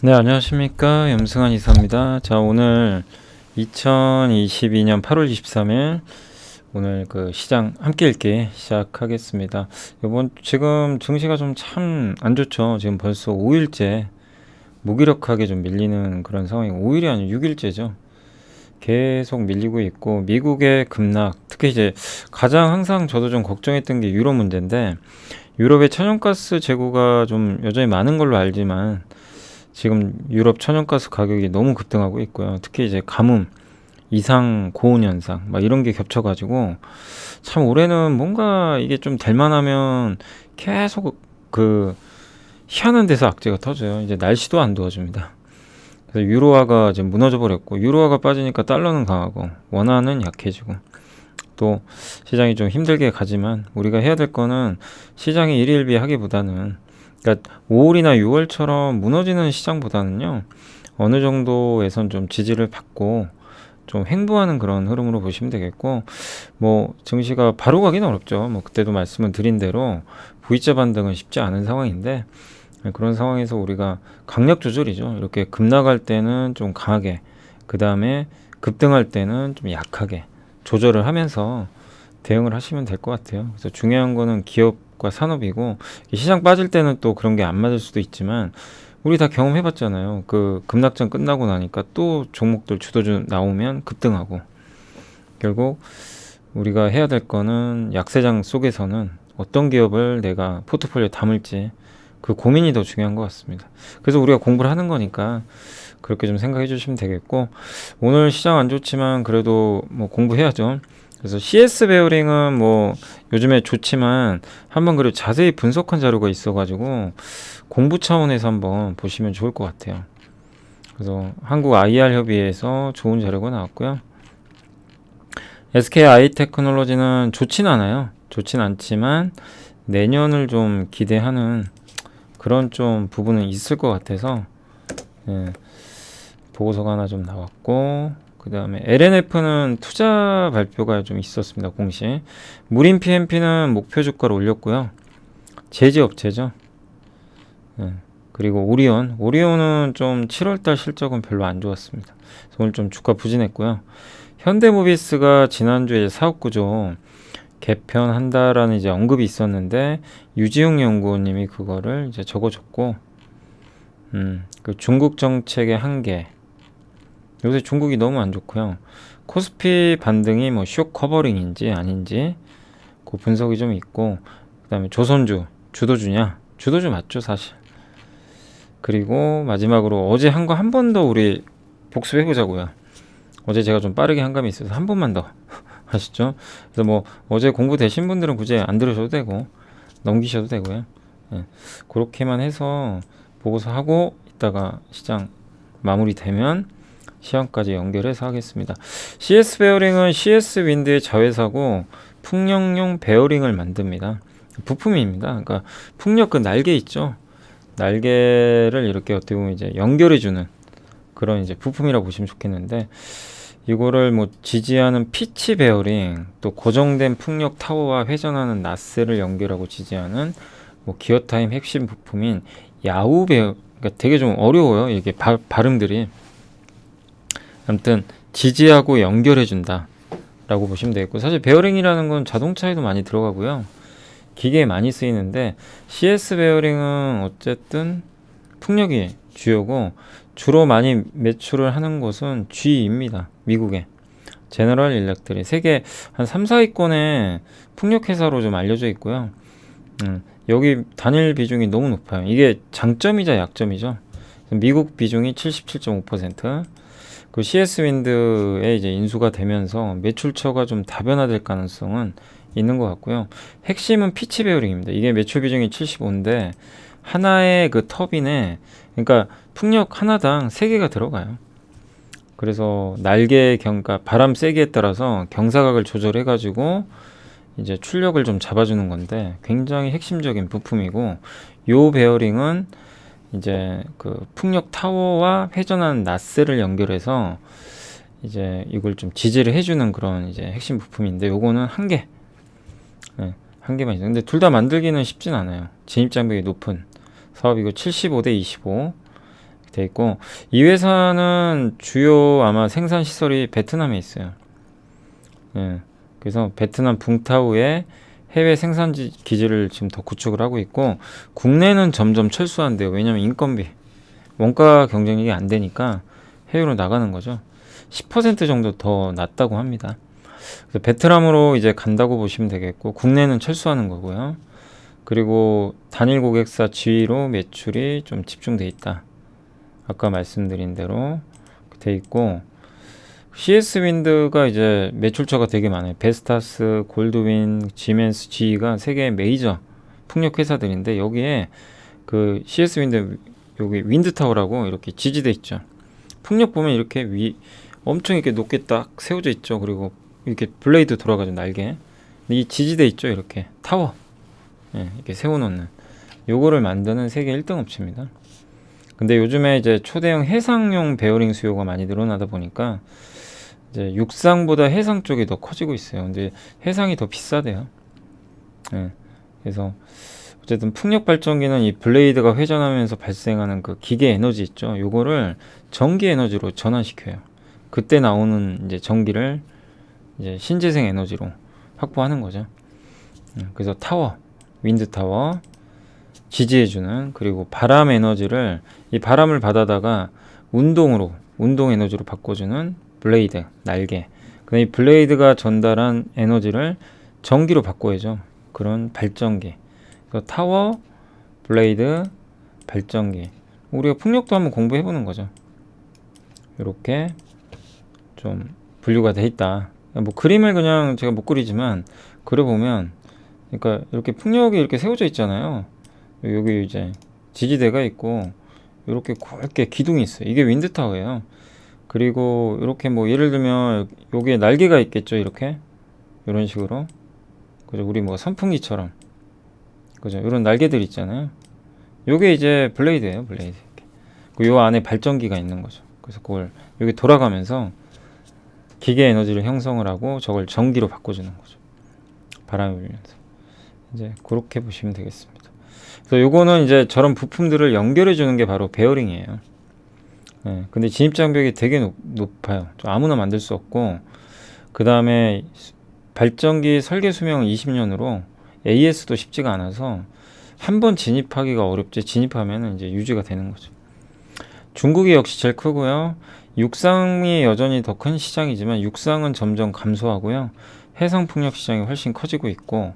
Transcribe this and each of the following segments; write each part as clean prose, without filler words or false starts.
네, 안녕하십니까. 염승환 이사입니다. 자, 오늘 2022년 8월 23일 오늘 그 시장 함께 읽기 시작하겠습니다. 지금 증시가 좀 참 안 좋죠. 지금 벌써 5일째 무기력하게 좀 밀리는 그런 상황이고, 5일이 아니고 6일째죠. 계속 밀리고 있고, 미국의 급락, 특히 이제 가장 항상 저도 좀 걱정했던 게 유럽 문제인데, 유럽의 천연가스 재고가 좀 여전히 많은 걸로 알지만, 지금 유럽 천연가스 가격이 너무 급등하고 있고요. 특히 이제 가뭄, 이상 고온 현상, 막 이런 게 겹쳐가지고 참 올해는 뭔가 이게 좀 될 만하면 계속 그 희한한 데서 악재가 터져요. 이제 날씨도 안 도와줍니다. 그래서 유로화가 지금 무너져 버렸고, 유로화가 빠지니까 달러는 강하고 원화는 약해지고, 또 시장이 좀 힘들게 가지만 우리가 해야 될 거는 시장이 일희일비하기보다는, 그러니까 5월이나 6월처럼 무너지는 시장보다는요, 어느 정도에선 좀 지지를 받고 좀 횡보하는 그런 흐름으로 보시면 되겠고, 뭐 증시가 바로 가기는 어렵죠. 뭐 그때도 말씀을 드린 대로 V자 반등은 쉽지 않은 상황인데, 그런 상황에서 우리가 강약 조절이죠. 이렇게 급락할 때는 좀 강하게, 그 다음에 급등할 때는 좀 약하게 조절을 하면서 대응을 하시면 될 것 같아요. 그래서 중요한 거는 기업과 산업이고, 시장 빠질 때는 또 그런 게 안 맞을 수도 있지만, 우리 다 경험해봤잖아요. 그 급락장 끝나고 나니까 또 종목들 주도주 나오면 급등하고, 결국 우리가 해야 될 거는 약세장 속에서는 어떤 기업을 내가 포트폴리오에 담을지, 그 고민이 더 중요한 것 같습니다. 그래서 우리가 공부를 하는 거니까 그렇게 좀 생각해 주시면 되겠고, 오늘 시장 안 좋지만 그래도 뭐 공부해야죠. 그래서 CS 베어링은 뭐 요즘에 좋지만 한번 그래도 자세히 분석한 자료가 있어가지고 공부 차원에서 한번 보시면 좋을 것 같아요. 그래서 한국 IR 협의회에서 좋은 자료가 나왔고요. SK 아이테크놀로지는 좋진 않아요. 좋진 않지만 내년을 좀 기대하는 그런 좀 부분은 있을 것 같아서, 예, 보고서가 하나 좀 나왔고, 그 다음에 LNF는 투자 발표가 좀 있었습니다. 공시. 무림 PMP는 목표 주가를 올렸고요. 제지업체죠. 예. 그리고 오리온은 좀 7월달 실적은 별로 안 좋았습니다. 그래서 오늘 좀 주가 부진했고요. 현대모비스가 지난주에 사업구조 개편한다라는 이제 언급이 있었는데, 유지용 연구원님이 그거를 이제 적어줬고, 그 중국 정책의 한계, 요새 중국이 너무 안 좋고요. 코스피 반등이 뭐 쇼 커버링인지 아닌지 그 분석이 좀 있고, 그다음에 주도주냐? 주도주 맞죠, 사실. 그리고 마지막으로 어제 한 거 한 번 더 우리 복습해 보자고요. 어제 제가 좀 빠르게 한 감이 있어서 한 번만 더 하시죠. 그래서 뭐 어제 공부 되신 분들은 굳이 안 들으셔도 되고 넘기셔도 되고요. 예, 그렇게만 해서 보고서 하고 이따가 시장 마무리되면 시험까지 연결해서 하겠습니다. CS 베어링은 CS 윈드의 자회사고 풍력용 베어링을 만듭니다. 부품입니다. 그러니까 풍력 그 날개 있죠. 날개를 이렇게 어떻게 보면 이제 연결해주는 그런 이제 부품이라고 보시면 좋겠는데, 이거를 뭐 지지하는 피치 베어링, 또 고정된 풍력 타워와 회전하는 나스를 연결하고 지지하는 뭐 기어타임 핵심 부품인 야후 베어, 그러니까 되게 좀 어려워요. 이게 발음들이. 아무튼 지지하고 연결해준다 라고 보시면 되겠고, 사실 베어링이라는 건 자동차에도 많이 들어가고요. 기계에 많이 쓰이는데, CS 베어링은 어쨌든 풍력이 주요고, 주로 많이 매출을 하는 곳은 GE입니다. 미국에. 제너럴 일렉트릭. 세계 한 3, 4위권의 풍력 회사로 좀 알려져 있고요. 여기 단일 비중이 너무 높아요. 이게 장점이자 약점이죠. 미국 비중이 77.5%, 그 CS 윈드에 이제 인수가 되면서 매출처가 좀 다변화될 가능성은 있는 것 같고요. 핵심은 피치 베어링입니다. 이게 매출 비중이 75인데 하나의 그 터빈에, 그러니까 풍력 하나당 3개가 들어가요. 그래서 그러니까 바람 세기에 따라서 경사각을 조절해 가지고 이제 출력을 좀 잡아주는 건데, 굉장히 핵심적인 부품이고, 요 베어링은 이제 그 풍력 타워와 회전하는 나스를 연결해서 이제 이걸 좀 지지를 해주는 그런 이제 핵심 부품인데, 요거는 한 개만 있어요. 근데 둘 다 만들기는 쉽진 않아요. 진입 장벽이 높은 사업이고, 75대 25. 돼 있고, 이 회사는 주요 아마 생산 시설이 베트남에 있어요. 예. 그래서 베트남 붕타오에 해외 생산 기지를 지금 더 구축을 하고 있고, 국내는 점점 철수한대요. 왜냐면 인건비, 원가 경쟁력이 안 되니까 해외로 나가는 거죠. 10% 정도 더 낮다고 합니다. 그래서 베트남으로 이제 간다고 보시면 되겠고, 국내는 철수하는 거고요. 그리고 단일 고객사 지위로 매출이 좀 집중돼 있다. 아까 말씀드린 대로 돼 있고, CS 윈드가 이제 매출처가 되게 많아요. 베스타스, 골드윈, 지멘스, GE가 세계의 메이저 풍력 회사들인데, 여기에 그 CS 윈드 여기 윈드타워라고 이렇게 지지돼 있죠. 풍력 보면 이렇게 엄청 이렇게 높게 딱 세워져 있죠. 그리고 이렇게 블레이드 돌아가죠, 날개. 이 지지돼 있죠, 이렇게 타워. 예, 이렇게 세워놓는 요거를 만드는 세계 1등 업체입니다. 근데 요즘에 이제 초대형 해상용 베어링 수요가 많이 늘어나다 보니까 이제 육상보다 해상 쪽이 더 커지고 있어요. 근데 해상이 더 비싸대요. 예, 그래서 어쨌든 풍력 발전기는 이 블레이드가 회전하면서 발생하는 그 기계 에너지 있죠. 요거를 전기 에너지로 전환시켜요. 그때 나오는 이제 전기를 이제 신재생 에너지로 확보하는 거죠. 그래서 타워, 윈드 타워 지지해주는, 그리고 바람 에너지를, 이 바람을 받아다가 운동 에너지로 바꿔주는 블레이드, 날개. 근데 이 블레이드가 전달한 에너지를 전기로 바꿔야죠. 그런 발전기. 그래서 타워, 블레이드, 발전기. 우리가 풍력도 한번 공부해보는 거죠. 이렇게 좀 분류가 돼 있다. 뭐 그림을 그냥 제가 못 그리지만 그려보면, 그러니까 이렇게 풍력이 이렇게 세워져 있잖아요. 여기 이제 지지대가 있고 이렇게 굵게 기둥이 있어요. 이게 윈드타워예요. 그리고 이렇게 뭐 예를 들면 여기에 날개가 있겠죠. 이렇게 이런 식으로, 그죠? 우리 뭐 선풍기처럼, 그죠? 이런 날개들 있잖아요. 요게 이제 블레이드예요. 블레이드. 요 안에 발전기가 있는 거죠. 그래서 그걸 여기 돌아가면서 기계 에너지를 형성을 하고 저걸 전기로 바꿔주는 거죠. 바람이 불면서. 이제 그렇게 보시면 되겠습니다. 그래서 요거는 이제 저런 부품들을 연결해 주는 게 바로 베어링이에요. 네, 근데 진입 장벽이 되게 높아요. 좀 아무나 만들 수 없고, 그 다음에 발전기 설계 수명은 20년으로 AS도 쉽지가 않아서 한 번 진입하기가 어렵지, 진입하면 이제 유지가 되는 거죠. 중국이 역시 제일 크고요. 육상이 여전히 더 큰 시장이지만 육상은 점점 감소하고요. 해상 풍력 시장이 훨씬 커지고 있고,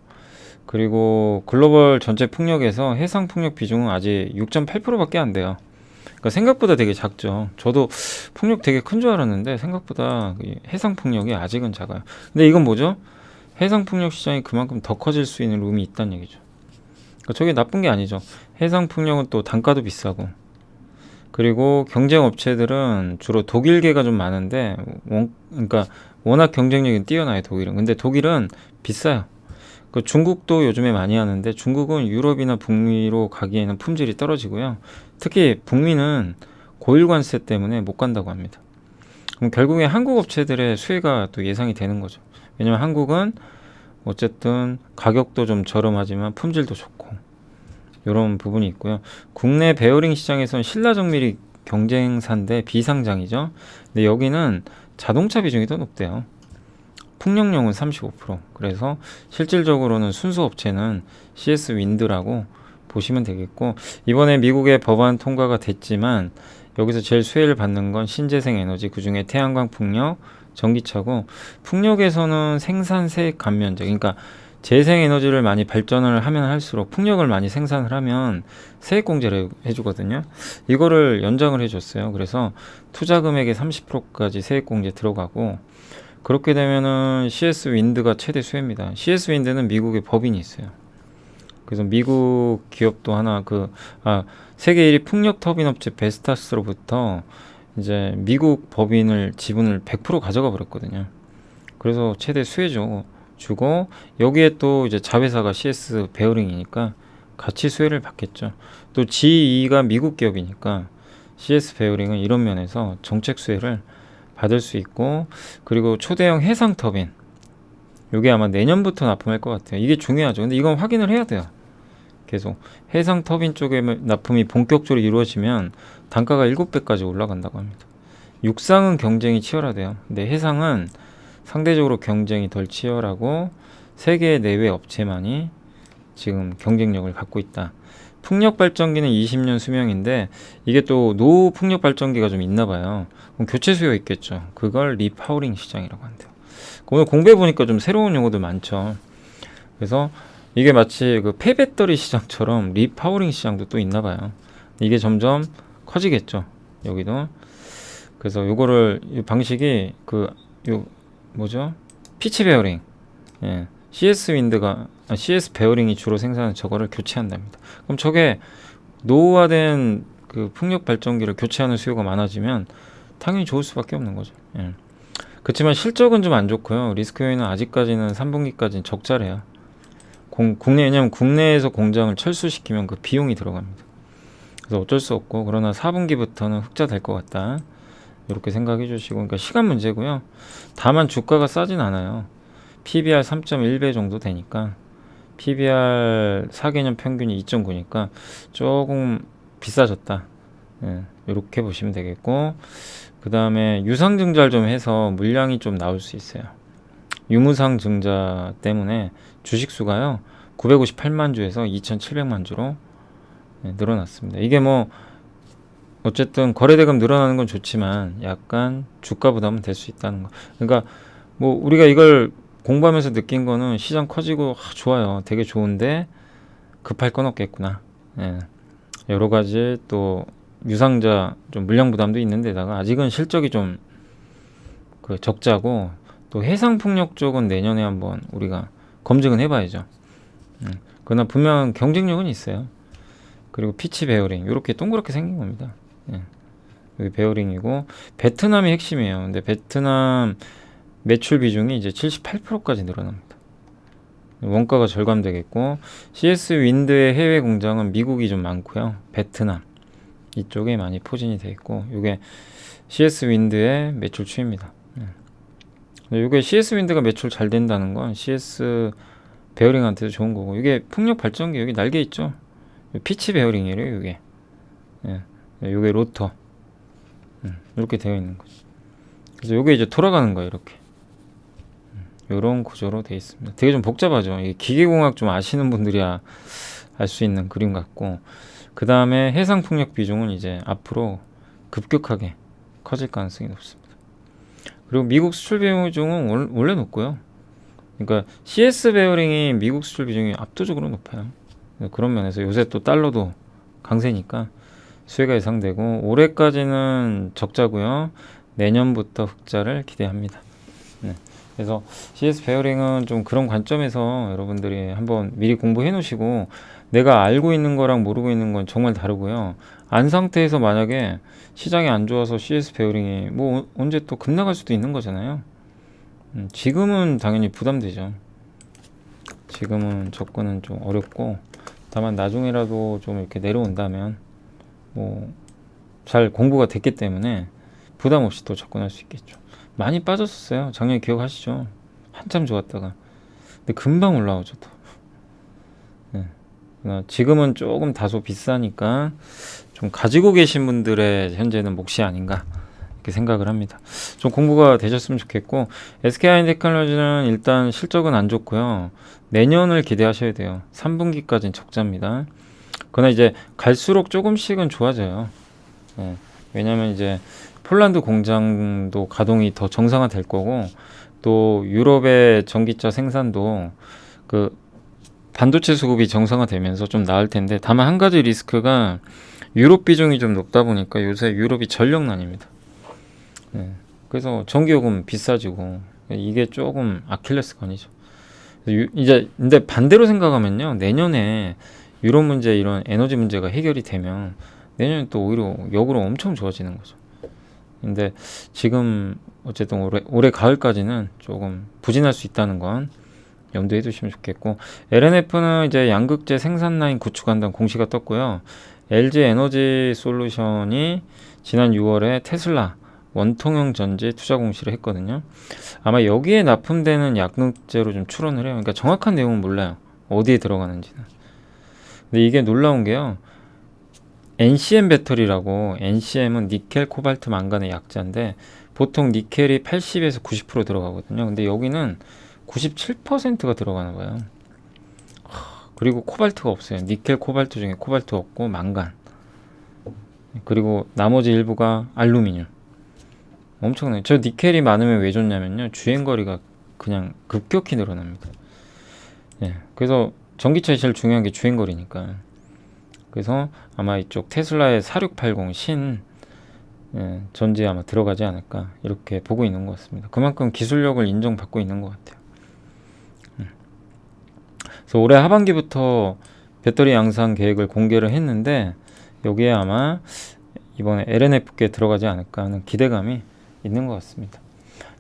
그리고 글로벌 전체 풍력에서 해상 풍력 비중은 아직 6.8%밖에 안 돼요. 그러니까 생각보다 되게 작죠. 저도 풍력 되게 큰 줄 알았는데 생각보다 해상 풍력이 아직은 작아요. 근데 이건 뭐죠? 해상 풍력 시장이 그만큼 더 커질 수 있는 룸이 있다는 얘기죠. 그러니까 저게 나쁜 게 아니죠. 해상 풍력은 또 단가도 비싸고, 그리고 경쟁 업체들은 주로 독일계가 좀 많은데, 그러니까 워낙 경쟁력이 뛰어나요, 독일은. 근데 독일은 비싸요. 그 중국도 요즘에 많이 하는데, 중국은 유럽이나 북미로 가기에는 품질이 떨어지고요. 특히 북미는 고일 관세 때문에 못 간다고 합니다. 그럼 결국에 한국 업체들의 수혜가 또 예상이 되는 거죠. 왜냐면 한국은 어쨌든 가격도 좀 저렴하지만 품질도 좋고, 이런 부분이 있고요. 국내 베어링 시장에서는 신라정밀이 경쟁사인데 비상장이죠. 근데 여기는 자동차 비중이 더 높대요. 풍력용은 35%. 그래서 실질적으로는 순수 업체는 CS 윈드라고 보시면 되겠고, 이번에 미국의 법안 통과가 됐지만 여기서 제일 수혜를 받는 건 신재생 에너지, 그중에 태양광 풍력, 전기차고, 풍력에서는 생산세 감면제, 그러니까 재생 에너지를 많이 발전을 하면 할수록 풍력을 많이 생산을 하면 세액 공제를 해주거든요. 이거를 연장을 해줬어요. 그래서 투자 금액의 30%까지 세액 공제 들어가고, 그렇게 되면은 CS 윈드가 최대 수혜입니다. CS 윈드는 미국의 법인이 있어요. 그래서 미국 기업도 하나, 세계 1위 풍력 터빈 업체 베스타스로부터 이제 미국 법인을 지분을 100% 가져가 버렸거든요. 그래서 최대 수혜죠. 주고, 여기에 또 이제 자회사가 CS 베어링이니까 같이 수혜를 받겠죠. 또 GE가 미국 기업이니까 CS 베어링은 이런 면에서 정책 수혜를 받을 수 있고, 그리고 초대형 해상 터빈, 요게 아마 내년부터 납품할 것 같아요. 이게 중요하죠. 근데 이건 확인을 해야 돼요. 계속 해상 터빈 쪽에 납품이 본격적으로 이루어지면 단가가 7배까지 올라간다고 합니다. 육상은 경쟁이 치열하대요. 근데 해상은 상대적으로 경쟁이 덜 치열하고 세계 내외 업체만이 지금 경쟁력을 갖고 있다. 풍력 발전기는 20년 수명인데 이게 또 노후 풍력 발전기가 좀 있나 봐요. 그럼 교체 수요 있겠죠. 그걸 리파워링 시장이라고 한대요. 오늘 공부해 보니까 좀 새로운 용어들 많죠. 그래서 이게 마치 그 폐배터리 시장처럼 리파워링 시장도 또 있나 봐요. 이게 점점 커지겠죠. 여기도. 그래서 요거를 이 방식이 요 뭐죠? 피치 베어링. 예. CS 베어링이 주로 생산하는 저거를 교체한답니다. 그럼 저게 노후화된 그 풍력 발전기를 교체하는 수요가 많아지면 당연히 좋을 수밖에 없는 거죠. 예. 그렇지만 실적은 좀 안 좋고요. 리스크 요인은 아직까지는 3분기까지는 적자래요. 왜냐면 국내에서 공장을 철수시키면 그 비용이 들어갑니다. 그래서 어쩔 수 없고, 그러나 4분기부터는 흑자 될 것 같다. 이렇게 생각해 주시고, 그러니까 시간 문제고요. 다만 주가가 싸진 않아요. PBR 3.1배 정도 되니까, PBR 4개년 평균이 2.9니까 조금 비싸졌다. 예, 이렇게 보시면 되겠고, 그 다음에 유상증자를 좀 해서 물량이 좀 나올 수 있어요. 유무상 증자 때문에 주식수가요 958만 주에서 2,700만 주로 늘어났습니다. 이게 뭐 어쨌든 거래대금 늘어나는 건 좋지만 약간 주가 부담은 될 수 있다는 거. 그러니까 뭐 우리가 이걸 공부하면서 느낀 거는 시장 커지고 좋아요. 되게 좋은데 급할 건 없겠구나. 예. 여러 가지 또 유상자 좀 물량 부담도 있는데다가 아직은 실적이 좀 그 적자고, 또 해상풍력 쪽은 내년에 한번 우리가 검증은 해봐야죠. 그러나 분명 경쟁력은 있어요. 그리고 피치 베어링 이렇게 동그랗게 생긴 겁니다. 예. 여기 베어링이고 베트남이 핵심이에요. 근데 베트남 매출 비중이 이제 78%까지 늘어납니다. 원가가 절감되겠고, CS 윈드의 해외 공장은 미국이 좀 많고요. 베트남 이쪽에 많이 포진이 돼 있고, 이게 CS 윈드의 매출 추이입니다. 이게 CS 윈드가 매출 잘 된다는 건 CS 베어링한테도 좋은 거고, 이게 풍력 발전기 여기 날개 있죠. 피치 베어링이래요. 이게 이게 로터 이렇게 되어 있는 거죠. 그래서 이게 이제 돌아가는 거예요. 이렇게 이런 구조로 되어 있습니다. 되게 좀 복잡하죠. 이게 기계공학 좀 아시는 분들이야 알 수 있는 그림 같고, 그 다음에 해상 풍력 비중은 이제 앞으로 급격하게 커질 가능성이 높습니다. 그리고 미국 수출 비중은 원래 높고요. 그러니까 CS 베어링이 미국 수출 비중이 압도적으로 높아요. 그런 면에서 요새 또 달러도 강세니까 수혜가 예상되고, 올해까지는 적자고요. 내년부터 흑자를 기대합니다. 네. 그래서 CS 베어링은 좀 그런 관점에서 여러분들이 한번 미리 공부해 놓으시고, 내가 알고 있는 거랑 모르고 있는 건 정말 다르고요. 안 상태에서 만약에 시장이 안 좋아서 CS 베어링이 뭐 언제 또 급나갈 수도 있는 거잖아요. 지금은 당연히 부담되죠. 지금은 접근은 좀 어렵고, 다만 나중에라도 좀 이렇게 내려온다면 뭐 잘 공부가 됐기 때문에 부담 없이 또 접근할 수 있겠죠. 많이 빠졌었어요. 작년에 기억하시죠? 한참 좋았다가. 근데 금방 올라오죠 또. 네. 지금은 조금 다소 비싸니까 좀 가지고 계신 분들의 현재는 몫이 아닌가 이렇게 생각을 합니다. 좀 공부가 되셨으면 좋겠고, SK하이테크놀로지는 일단 실적은 안 좋고요. 내년을 기대하셔야 돼요. 3분기까지는 적자입니다. 그러나 이제 갈수록 조금씩은 좋아져요. 네. 왜냐하면 이제 폴란드 공장도 가동이 더 정상화될 거고, 또 유럽의 전기차 생산도 그 반도체 수급이 정상화되면서 좀 나을 텐데, 다만 한 가지 리스크가 유럽 비중이 좀 높다 보니까 요새 유럽이 전력난입니다. 네. 그래서 전기요금 비싸지고 이게 조금 아킬레스건이죠. 이제 근데 반대로 생각하면요, 내년에 유럽 문제, 이런 에너지 문제가 해결이 되면 내년에 또 오히려 역으로 엄청 좋아지는 거죠. 근데 지금 어쨌든 올해 가을까지는 조금 부진할 수 있다는 건 염두에 두시면 좋겠고, LNF는 이제 양극재 생산 라인 구축한다는 공시가 떴고요. LG 에너지 솔루션이 지난 6월에 테슬라 원통형 전지 투자 공시를 했거든요. 아마 여기에 납품되는 양극재로 좀 추론을 해요. 그러니까 정확한 내용은 몰라요. 어디에 들어가는지는. 근데 이게 놀라운 게요. NCM 배터리라고, NCM은 니켈, 코발트, 망간의 약자인데 보통 니켈이 80에서 90% 들어가거든요. 근데 여기는 97%가 들어가나 봐요. 그리고 코발트가 없어요. 니켈, 코발트 중에 코발트 없고 망간. 그리고 나머지 일부가 알루미늄. 엄청나요. 저 니켈이 많으면 왜 좋냐면요. 주행거리가 그냥 급격히 늘어납니다. 예. 그래서 전기차에 제일 중요한 게 주행거리니까. 그래서 아마 이쪽 테슬라의 4680 전지에 아마 들어가지 않을까 이렇게 보고 있는 것 같습니다. 그만큼 기술력을 인정받고 있는 것 같아요. 그래서 올해 하반기부터 배터리 양산 계획을 공개를 했는데 여기에 아마 이번에 LNF께 들어가지 않을까 하는 기대감이 있는 것 같습니다.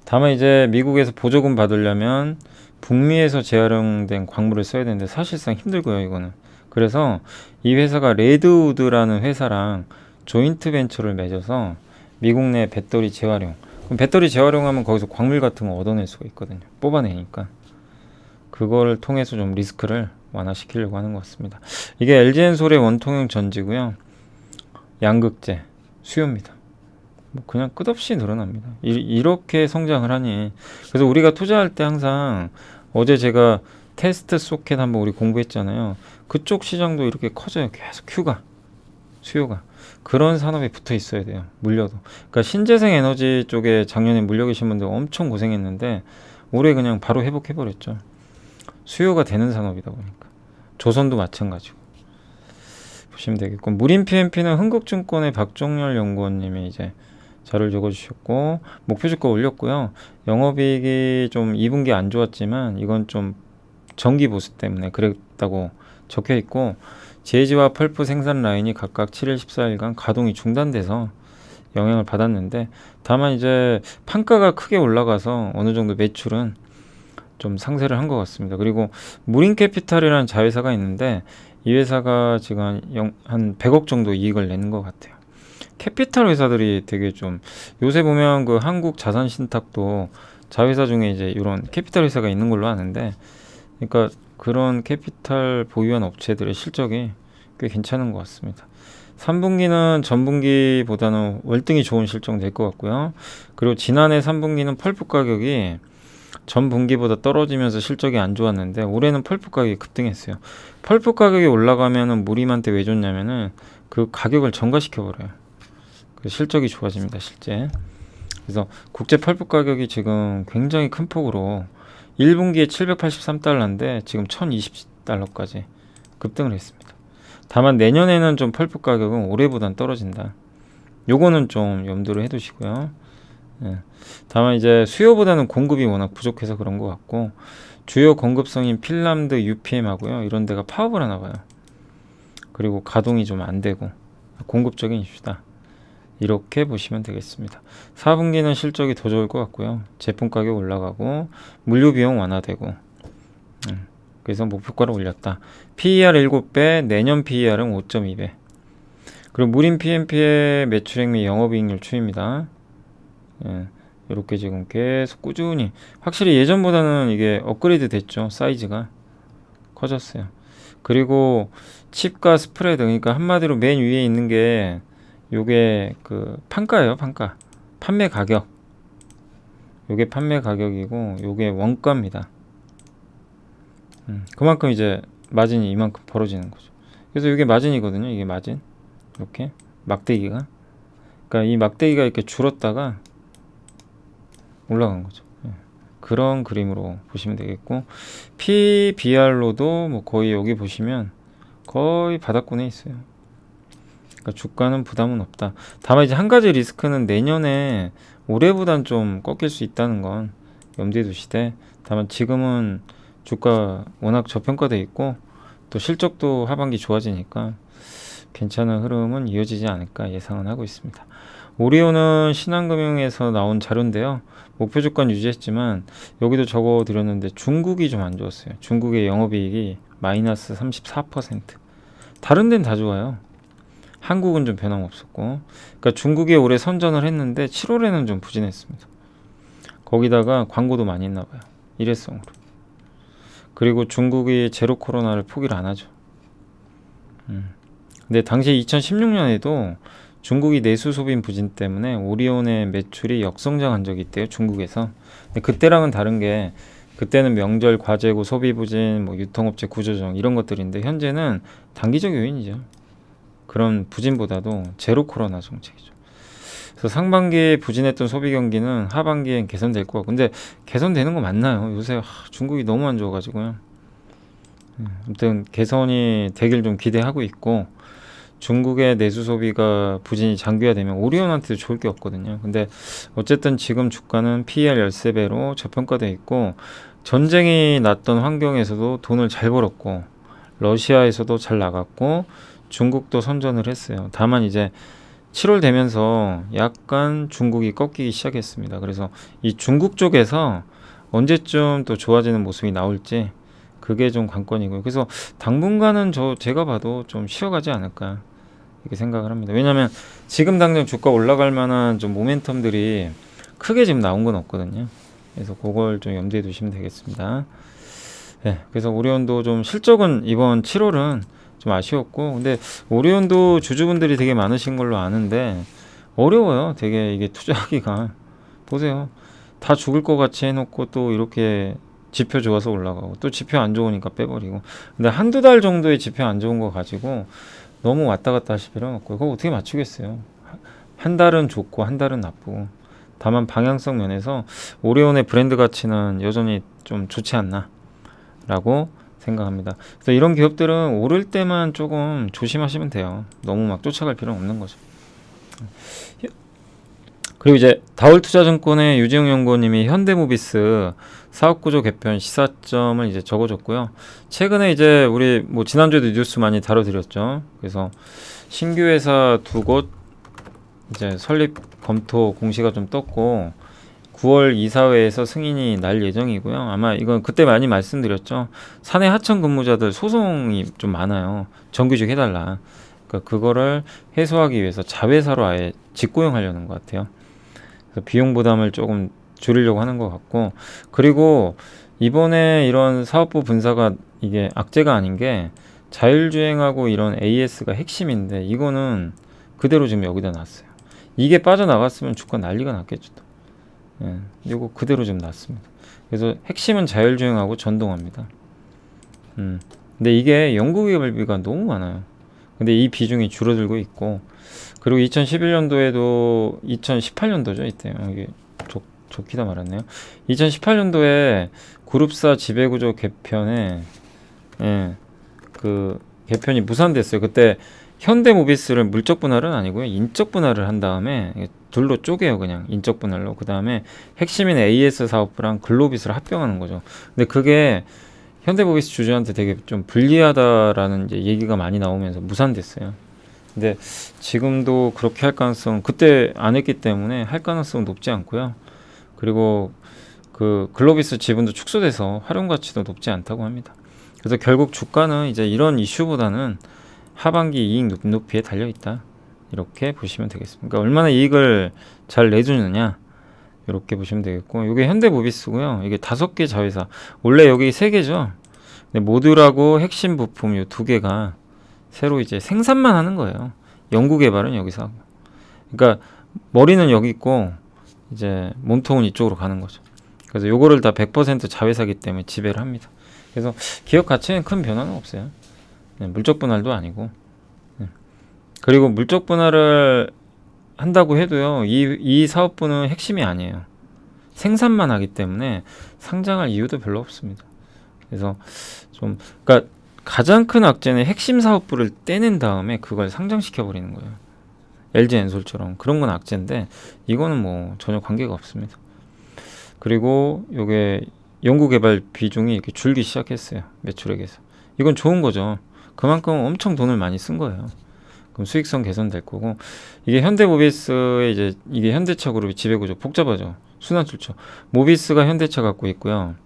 다만 이제 미국에서 보조금 받으려면 북미에서 재활용된 광물을 써야 되는데 사실상 힘들고요, 이거는. 그래서 이 회사가 레드우드라는 회사랑 조인트 벤처를 맺어서 미국 내 배터리 재활용. 그럼 배터리 재활용하면 거기서 광물 같은 거 얻어낼 수가 있거든요. 뽑아내니까. 그걸 통해서 좀 리스크를 완화시키려고 하는 것 같습니다. 이게 LG엔솔의 원통형 전지고요. 양극재, 수요입니다. 뭐 그냥 끝없이 늘어납니다. 이렇게 성장을 하니. 그래서 우리가 투자할 때 항상 어제 제가 테스트 소켓 한번 우리 공부했잖아요. 그쪽 시장도 이렇게 커져요. 계속 수요가. 그런 산업에 붙어 있어야 돼요. 물려도. 그러니까 신재생 에너지 쪽에 작년에 물려 계신 분들 엄청 고생했는데 올해 그냥 바로 회복해버렸죠. 수요가 되는 산업이다 보니까. 조선도 마찬가지고. 보시면 되겠고. 무림 PMP는 흥국증권의 박종열 연구원님이 이제 자료를 적어주셨고 목표 주가 올렸고요. 영업이익이 좀 2분기 안 좋았지만 이건 좀 전기 보수 때문에 그랬다고 적혀 있고 제지와 펄프 생산 라인이 각각 7일 14일간 가동이 중단돼서 영향을 받았는데 다만 이제 판가가 크게 올라가서 어느 정도 매출은 좀 상쇄를 한 것 같습니다. 그리고 무림캐피탈이라는 자회사가 있는데 이 회사가 지금 한 100억 정도 이익을 내는 것 같아요. 캐피탈 회사들이 되게 좀 요새 보면 그 한국 자산 신탁도 자회사 중에 이제 이런 캐피탈 회사가 있는 걸로 아는데 그러니까 그런 캐피탈 보유한 업체들의 실적이 꽤 괜찮은 것 같습니다. 3분기는 전분기보다는 월등히 좋은 실적 낼 것 같고요. 그리고 지난해 3분기는 펄프 가격이 전분기보다 떨어지면서 실적이 안 좋았는데 올해는 펄프 가격이 급등했어요. 펄프 가격이 올라가면은 무림한테 왜 좋냐면은 그 가격을 전가시켜 버려요. 그 실적이 좋아집니다, 실제. 그래서 국제 펄프 가격이 지금 굉장히 큰 폭으로 1분기에 783달러인데 지금 1020달러까지 급등을 했습니다. 다만 내년에는 좀 펄프 가격은 올해보단 떨어진다. 요거는 좀 염두를 해두시고요. 예. 다만 이제 수요보다는 공급이 워낙 부족해서 그런 것 같고 주요 공급성인 핀란드 UPM하고요. 이런 데가 파업을 하나 봐요. 그리고 가동이 좀 안 되고 공급적인 이슈다. 이렇게 보시면 되겠습니다. 4분기는 실적이 더 좋을 것 같고요. 제품 가격 올라가고 물류 비용 완화되고 그래서 목표가를 올렸다. PER 7배, 내년 PER은 5.2배. 그리고 무림 PMP의 매출액 및 영업이익률 추이입니다. 예, 이렇게 지금 계속 꾸준히 확실히 예전보다는 이게 업그레이드 됐죠. 사이즈가 커졌어요. 그리고 칩과 스프레드, 그러니까 한마디로 맨 위에 있는 게 요게 그 판가예요. 판가, 판매 가격. 요게 판매 가격이고 요게 원가입니다. 그만큼 이제 마진이 이만큼 벌어지는 거죠. 그래서 이게 마진이거든요. 이게 마진. 이렇게 막대기가. 그러니까 이 막대기가 이렇게 줄었다가 올라간 거죠. 그런 그림으로 보시면 되겠고 PBR로도 뭐 거의 여기 보시면 거의 바닥권에 있어요. 그러니까 주가는 부담은 없다. 다만 이제 한 가지 리스크는 내년에 올해보단 좀 꺾일 수 있다는 건 염두에 두시되 다만 지금은 주가 워낙 저평가돼 있고 또 실적도 하반기 좋아지니까 괜찮은 흐름은 이어지지 않을까 예상은 하고 있습니다. 오리온은 신한금융에서 나온 자료인데요. 목표 주가는 유지했지만 여기도 적어드렸는데 중국이 좀 안 좋았어요. 중국의 영업이익이 마이너스 34%. 다른 데는 다 좋아요. 한국은 좀 변함없었고 그러니까 중국이 올해 선전을 했는데 7월에는 좀 부진했습니다. 거기다가 광고도 많이 했나 봐요. 일회성으로. 그리고 중국이 제로 코로나를 포기를 안 하죠. 근데 당시 2016년에도 중국이 내수 소비 부진 때문에 오리온의 매출이 역성장한 적이 있대요, 중국에서. 근데 그때랑은 다른 게, 그때는 명절 과재고 소비 부진, 뭐 유통업체 구조조정 이런 것들인데, 현재는 단기적 요인이죠. 그런 부진보다도 제로 코로나 정책이죠. 그래서 상반기에 부진했던 소비 경기는 하반기엔 개선될 것 같고, 근데 개선되는 거 맞나요? 요새 중국이 너무 안 좋아가지고요. 아무튼 개선이 되길 좀 기대하고 있고, 중국의 내수 소비가 부진이 장기화되면 오리온한테도 좋을 게 없거든요. 근데 어쨌든 지금 주가는 PER 13배로 저평가돼 있고, 전쟁이 났던 환경에서도 돈을 잘 벌었고, 러시아에서도 잘 나갔고, 중국도 선전을 했어요. 다만 이제 7월 되면서 약간 중국이 꺾이기 시작했습니다. 그래서 이 중국 쪽에서 언제쯤 또 좋아지는 모습이 나올지, 그게 좀 관건이고요. 그래서 당분간은 제가 봐도 좀 쉬어가지 않을까 이렇게 생각을 합니다. 왜냐하면 지금 당장 주가 올라갈 만한 좀 모멘텀들이 크게 지금 나온 건 없거든요. 그래서 그걸 좀 염두에 두시면 되겠습니다. 네, 그래서 오리온도 좀 실적은 이번 7월은 좀 아쉬웠고, 근데 오리온도 주주분들이 되게 많으신 걸로 아는데 어려워요. 되게 이게 투자하기가. 보세요. 다 죽을 것 같이 해놓고 또 이렇게 지표 좋아서 올라가고, 또 지표 안 좋으니까 빼버리고. 근데 한두 달 정도의 지표 안 좋은 거 가지고 너무 왔다 갔다 하실 필요는 없고, 그거 어떻게 맞추겠어요. 한 달은 좋고 한 달은 나쁘고. 다만 방향성 면에서 오리온의 브랜드 가치는 여전히 좀 좋지 않나 라고 생각합니다. 그래서 이런 기업들은 오를 때만 조금 조심하시면 돼요. 너무 막 쫓아갈 필요는 없는 거죠. 그리고 이제 다올투자증권의 유지영 연구원님이 현대모비스 사업구조 개편 시사점을 이제 적어줬고요. 최근에 이제 우리 뭐 지난주에도 뉴스 많이 다뤄드렸죠. 그래서 신규 회사 두 곳 이제 설립 검토 공시가 좀 떴고, 9월 이사회에서 승인이 날 예정이고요. 아마 이건 그때 많이 말씀드렸죠. 사내 하청 근무자들 소송이 좀 많아요. 정규직 해달라. 그러니까 그거를 해소하기 위해서 자회사로 아예 직고용하려는 것 같아요. 그래서 비용 부담을 조금 줄이려고 하는 것 같고, 그리고 이번에 이런 사업부 분사가 이게 악재가 아닌 게, 자율주행하고 이런 AS가 핵심인데 이거는 그대로 지금 여기다 놨어요. 이게 빠져나갔으면 주가 난리가 났겠죠. 예, 이거 그대로 좀 놨습니다. 그래서 핵심은 자율주행하고 전동화입니다. 근데 이게 연구개발비가 너무 많아요. 근데 이 비중이 줄어들고 있고, 그리고 2011년도에도 2018년도죠 이때요. 이게 좋기다 말았네요. 2018년도에 그룹사 지배구조 개편에 그 개편이 무산됐어요. 그때 현대모비스를 물적 분할은 아니고요, 인적 분할을 한 다음에 둘로 쪼개요. 그냥 인적 분할로. 그 다음에 핵심인 AS 사업부랑 글로비스를 합병하는 거죠. 근데 그게 현대모비스 주주한테 되게 좀 불리하다라는 이제 얘기가 많이 나오면서 무산됐어요. 근데 지금도 그렇게 할 가능성, 그때 안 했기 때문에 할 가능성은 높지 않고요. 그리고 그 글로비스 지분도 축소돼서 활용 가치도 높지 않다고 합니다. 그래서 결국 주가는 이제 이런 이슈보다는 하반기 이익 높이에 달려 있다, 이렇게 보시면 되겠습니다. 그러니까 얼마나 이익을 잘 내주느냐, 이렇게 보시면 되겠고, 이게 현대모비스고요. 이게 5개 자회사, 원래 여기 3개죠. 근데 모듈하고 핵심 부품 이 2개가 새로 이제 생산만 하는 거예요. 연구 개발은 여기서 하고. 그러니까 머리는 여기 있고 이제 몸통은 이쪽으로 가는 거죠. 그래서 요거를 다 100% 자회사기 때문에 지배를 합니다. 그래서 기업 가치에는 큰 변화는 없어요. 물적 분할도 아니고. 그리고 물적 분할을 한다고 해도요, 이 사업부는 핵심이 아니에요. 생산만 하기 때문에 상장할 이유도 별로 없습니다. 그래서 좀, 그러니까 가장 큰 악재는 핵심 사업부를 떼낸 다음에 그걸 상장시켜 버리는 거예요. LG 엔솔처럼. 그런 건 악재인데 이거는 뭐 전혀 관계가 없습니다. 그리고 요게 연구개발 비중이 이렇게 줄기 시작했어요. 매출액에서. 이건 좋은 거죠. 그만큼 엄청 돈을 많이 쓴 거예요. 그럼 수익성 개선될 거고, 이게 현대모비스의 이제 이게 현대차 그룹의 지배구조 복잡하죠. 순환출처. 모비스가 현대차 갖고 있고요.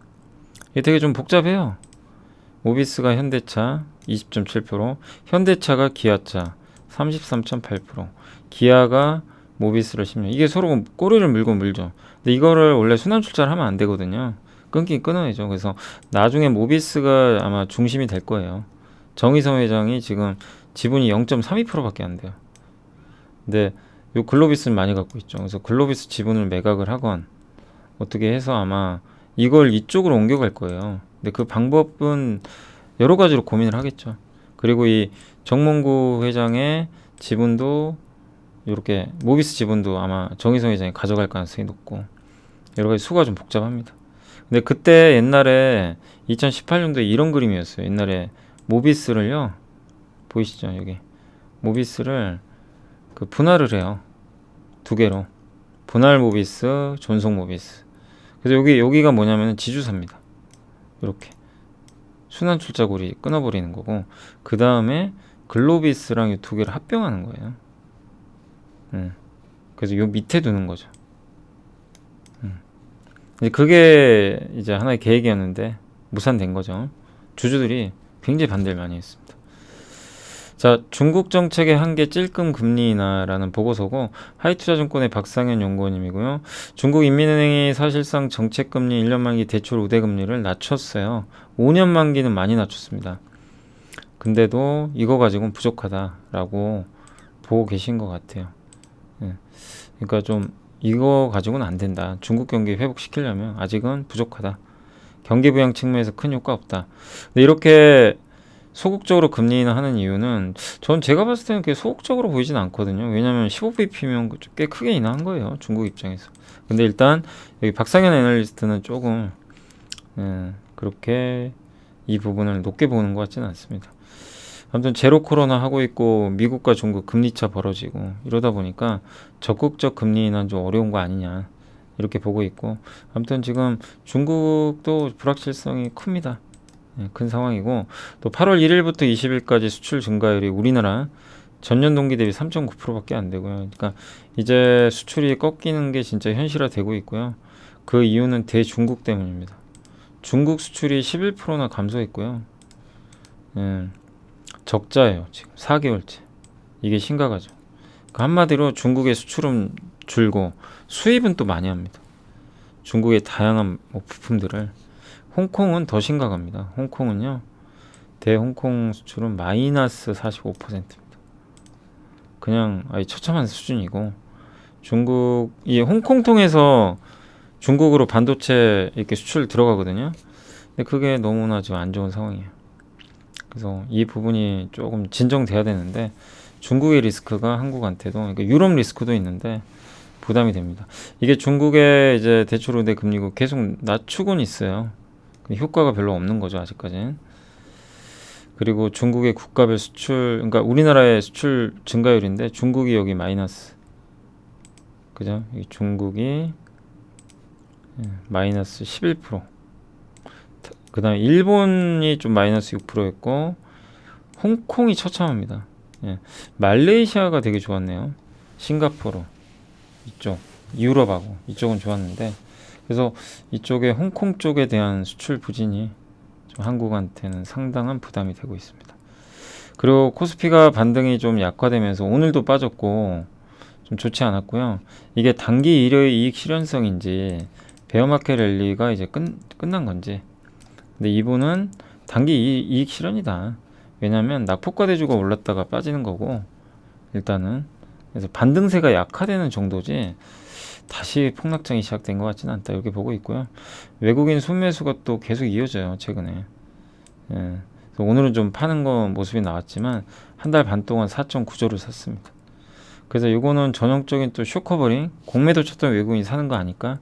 이게 되게 좀 복잡해요. 모비스가 현대차 20.7%, 현대차가 기아차 33.8%, 기아가 모비스를 10년. 이게 서로 꼬리를 물고 물죠. 근데 이거를 원래 순환출자를 하면 안 되거든요. 끊긴 끊어야죠. 그래서 나중에 모비스가 아마 중심이 될 거예요. 정의선 회장이 지금 지분이 0.32%밖에 안 돼요. 근데 요 글로비스는 많이 갖고 있죠. 그래서 글로비스 지분을 매각을 하건 어떻게 해서 아마 이걸 이쪽으로 옮겨갈 거예요. 근데 그 방법은 여러 가지로 고민을 하겠죠. 그리고 이 정몽구 회장의 지분도 이렇게 모비스 지분도 아마 정의성 회장이 가져갈 가능성이 높고 여러 가지 수가 좀 복잡합니다. 근데 그때 옛날에 2018년도에 이런 그림이었어요. 옛날에 모비스를요. 보이시죠? 여기 모비스를 그 분할을 해요. 두 개로. 분할 모비스, 존속 모비스. 그래서 여기가 뭐냐면 지주사입니다. 이렇게 순환 출자고리 끊어버리는 거고 그 다음에 글로비스랑 이 두 개를 합병하는 거예요. 그래서 요 밑에 두는 거죠. 이제 그게 이제 하나의 계획이었는데 무산된 거죠. 주주들이 굉장히 반대를 많이 했습니다. 자, 중국 정책의 한계 찔끔 금리 인하라는 보고서고 하이투자증권의 박상현 연구원님이고요. 중국 인민은행이 사실상 정책 금리 1년 만기 대출 우대 금리를 낮췄어요. 5년 만기는 많이 낮췄습니다. 근데도 이거 가지고는 부족하다라고 보고 계신 것 같아요. 그러니까 좀 이거 가지고는 안 된다. 중국 경기 회복시키려면 아직은 부족하다. 경기 부양 측면에서 큰 효과 없다. 근데 이렇게 소극적으로 금리 인하하는 이유는 전 제가 봤을 때는 그게 소극적으로 보이진 않거든요. 왜냐하면 15bp면 꽤 크게 인하한 거예요. 중국 입장에서. 근데 일단 여기 박상현 애널리스트는 조금 그렇게 이 부분을 높게 보는 것 같지는 않습니다. 아무튼 제로 코로나 하고 있고 미국과 중국 금리차 벌어지고 이러다 보니까 적극적 금리 인하는 좀 어려운 거 아니냐 이렇게 보고 있고 아무튼 지금 중국도 불확실성이 큽니다. 큰 상황이고 또 8월 1일부터 20일까지 수출 증가율이 우리나라 전년 동기 대비 3.9%밖에 안 되고요. 그러니까 이제 수출이 꺾이는 게 진짜 현실화되고 있고요. 그 이유는 대중국 때문입니다. 중국 수출이 11%나 감소했고요. 적자예요. 지금 4개월째. 이게 심각하죠. 그러니까 한마디로 중국의 수출은 줄고 수입은 또 많이 합니다. 중국의 다양한 부품들을 홍콩은 더 심각합니다. 홍콩은요. 대홍콩 수출은 마이너스 45%입니다. 그냥 아예 처참한 수준이고 중국 이 홍콩 통해서 중국으로 반도체 이렇게 수출 들어가거든요. 근데 그게 너무나 지금 안 좋은 상황이에요. 그래서 이 부분이 조금 진정돼야 되는데 중국의 리스크가 한국한테도 그러니까 유럽 리스크도 있는데 부담이 됩니다. 이게 중국의 이제 대출 우대 금리고 계속 낮추곤 있어요. 효과가 별로 없는 거죠 아직까지는. 그리고 중국의 국가별 수출, 그러니까 우리나라의 수출 증가율인데 중국이 여기 마이너스, 그죠? 이 중국이 마이너스 11%. 그다음에 일본이 좀 마이너스 6%였고 홍콩이 처참합니다. 말레이시아가 되게 좋았네요. 싱가포르 이쪽, 유럽하고 이쪽은 좋았는데. 그래서 이쪽에 홍콩 쪽에 대한 수출 부진이 좀 한국한테는 상당한 부담이 되고 있습니다. 그리고 코스피가 반등이 좀 약화되면서 오늘도 빠졌고 좀 좋지 않았고요. 이게 단기 일요일 이익 실현성인지 베어마켓 랠리가 이제 끝난 건지. 근데 이분은 단기 이익 실현이다. 왜냐하면 낙폭과 대주가 올랐다가 빠지는 거고 일단은 그래서 반등세가 약화되는 정도지 다시 폭락장이 시작된 것 같지는 않다 이렇게 보고 있고요. 외국인 순매수가 또 계속 이어져요 최근에. 그래서 오늘은 좀 파는 거 모습이 나왔지만 한 달 반 동안 4.9조를 샀습니다. 그래서 이거는 전형적인 또 쇼커버링 공매도 쳤던 외국인이 사는 거 아닐까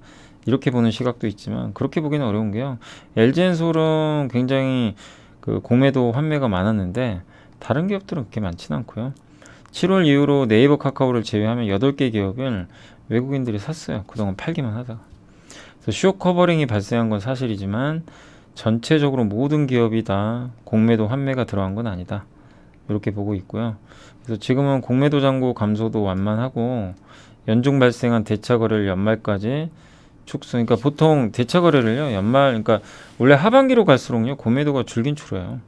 이렇게 보는 시각도 있지만 그렇게 보기는 어려운 게요. LG엔솔은 굉장히 그 공매도 환매가 많았는데 다른 기업들은 그렇게 많지는 않고요. 7월 이후로 네이버 카카오를 제외하면 8개 기업을 외국인들이 샀어요. 그동안 팔기만 하다가. 그래서 쇼 커버링이 발생한 건 사실이지만 전체적으로 모든 기업이 다 공매도 환매가 들어간 건 아니다. 이렇게 보고 있고요. 그래서 지금은 공매도 잔고 감소도 완만하고 연중 발생한 대차 거래를 연말까지 축소. 그러니까 보통 대차 거래를요 연말 그러니까 원래 하반기로 갈수록요 공매도가 줄긴 줄어요.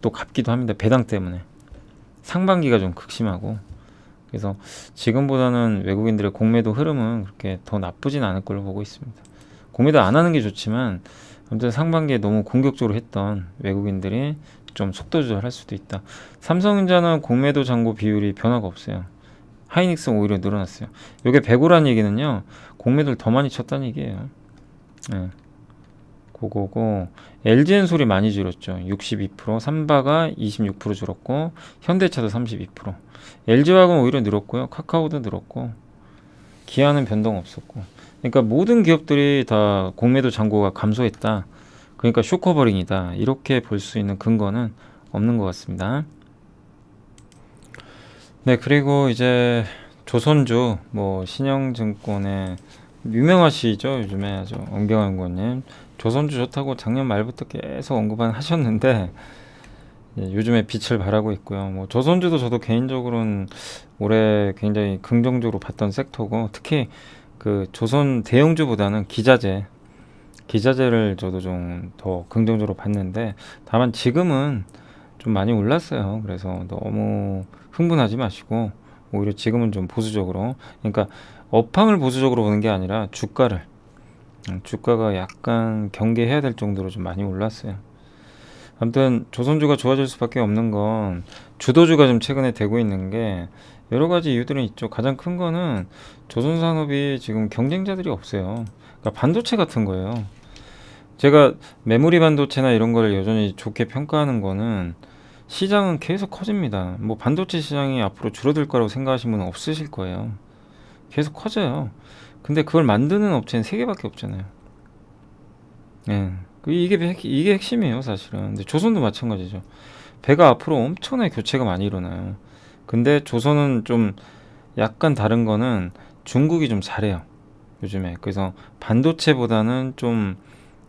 또 갚기도 합니다. 배당 때문에. 상반기가 좀 극심하고. 그래서 지금보다는 외국인들의 공매도 흐름은 그렇게 더 나쁘진 않을 걸로 보고 있습니다. 공매도 안 하는 게 좋지만 아무튼 상반기에 너무 공격적으로 했던 외국인들이 좀 속도 조절할 수도 있다. 삼성전자는 공매도 잔고 비율이 변화가 없어요. 하이닉스는 오히려 늘어났어요. 이게 배고란 얘기는요, 공매도를 더 많이 쳤다는 얘기예요. 네. 그거고, LG엔솔이 많이 줄었죠. 62%, 삼바가 26% 줄었고, 현대차도 32%. LG화학은 오히려 늘었고요. 카카오도 늘었고, 기아는 변동 없었고. 그러니까 모든 기업들이 다 공매도 잔고가 감소했다. 그러니까 쇼커버링이다. 이렇게 볼 수 있는 근거는 없는 것 같습니다. 네, 그리고 이제 조선주, 뭐 신영증권의 유명하시죠? 요즘에 아주 엄경한 의원님. 조선주 좋다고 작년 말부터 계속 언급은 하셨는데 요즘에 빛을 발하고 있고요. 뭐 조선주도 저도 개인적으로는 올해 굉장히 긍정적으로 봤던 섹터고, 특히 그 조선 대형주보다는 기자재를 저도 좀 더 긍정적으로 봤는데, 다만 지금은 좀 많이 올랐어요. 그래서 너무 흥분하지 마시고 오히려 지금은 좀 보수적으로, 그러니까 업황을 보수적으로 보는 게 아니라 주가가 약간 경계해야 될 정도로 좀 많이 올랐어요. 아무튼 조선주가 좋아질 수밖에 없는 건, 주도주가 좀 최근에 되고 있는 게 여러 가지 이유들은 있죠. 가장 큰 거는 조선산업이 지금 경쟁자들이 없어요. 그러니까 반도체 같은 거예요. 제가 메모리 반도체나 이런 걸 여전히 좋게 평가하는 거는, 시장은 계속 커집니다. 뭐 반도체 시장이 앞으로 줄어들 거라고 생각하시는 분은 없으실 거예요. 계속 커져요. 근데 그걸 만드는 업체는 세 개밖에 없잖아요. 예. 이게 핵심이에요, 사실은. 근데 조선도 마찬가지죠. 배가 앞으로 엄청나게 교체가 많이 일어나요. 근데 조선은 좀 약간 다른 거는 중국이 좀 잘해요, 요즘에. 그래서 반도체보다는 좀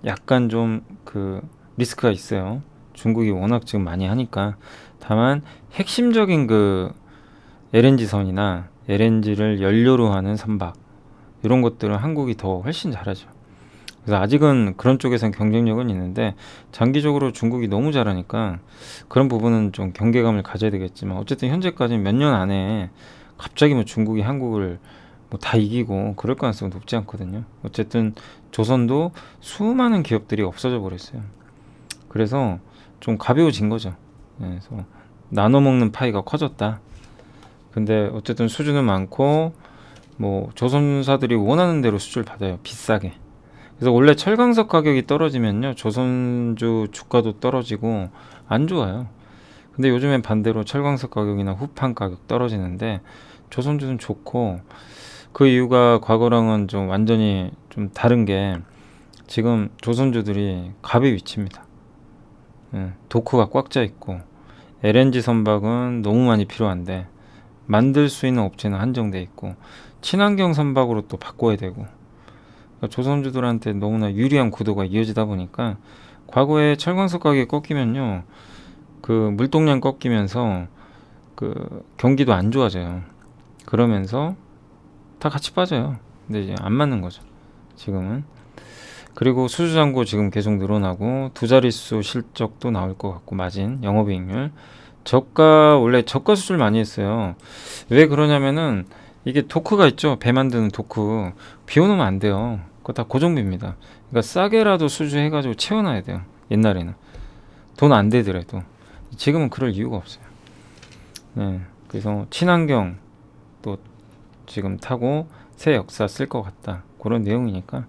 약간 좀 그 리스크가 있어요. 중국이 워낙 지금 많이 하니까. 다만 핵심적인 그 LNG선이나 LNG를 연료로 하는 선박, 이런 것들은 한국이 더 훨씬 잘하죠. 그래서 아직은 그런 쪽에선 경쟁력은 있는데, 장기적으로 중국이 너무 잘하니까 그런 부분은 좀 경계감을 가져야 되겠지만, 어쨌든 현재까지 몇 년 안에 갑자기 뭐 중국이 한국을 뭐 다 이기고 그럴 가능성은 높지 않거든요. 어쨌든 조선도 수많은 기업들이 없어져 버렸어요. 그래서 좀 가벼워진 거죠. 네, 그래서 나눠 먹는 파이가 커졌다. 근데 어쨌든 수주는 많고, 뭐 조선사들이 원하는 대로 수주를 받아요, 비싸게. 그래서 원래 철강석 가격이 떨어지면요, 조선주 주가도 떨어지고 안 좋아요. 근데 요즘엔 반대로 철강석 가격이나 후판 가격 떨어지는데 조선주는 좋고, 그 이유가 과거랑은 좀 완전히 좀 다른 게, 지금 조선주들이 갑의 위치입니다. 도크가 꽉 짜 있고, LNG 선박은 너무 많이 필요한데 만들 수 있는 업체는 한정돼 있고, 친환경 선박으로 또 바꿔야 되고, 그러니까 조선주들한테 너무나 유리한 구도가 이어지다 보니까, 과거에 철광석 가격이 꺾이면요, 그 물동량 꺾이면서 그 경기도 안 좋아져요. 그러면서 다 같이 빠져요. 근데 이제 안 맞는 거죠, 지금은. 그리고 수주잔고 지금 계속 늘어나고, 두 자릿수 실적도 나올 것 같고, 마진, 영업이익률. 원래 저가 수주를 많이 했어요. 왜 그러냐면은, 이게 도크가 있죠. 배 만드는 도크. 비워놓으면 안 돼요. 그거 다 고정비입니다. 그러니까 싸게라도 수주해가지고 채워놔야 돼요, 옛날에는. 돈 안 되더라도. 지금은 그럴 이유가 없어요. 네. 그래서 친환경 또 지금 타고 새 역사 쓸 것 같다, 그런 내용이니까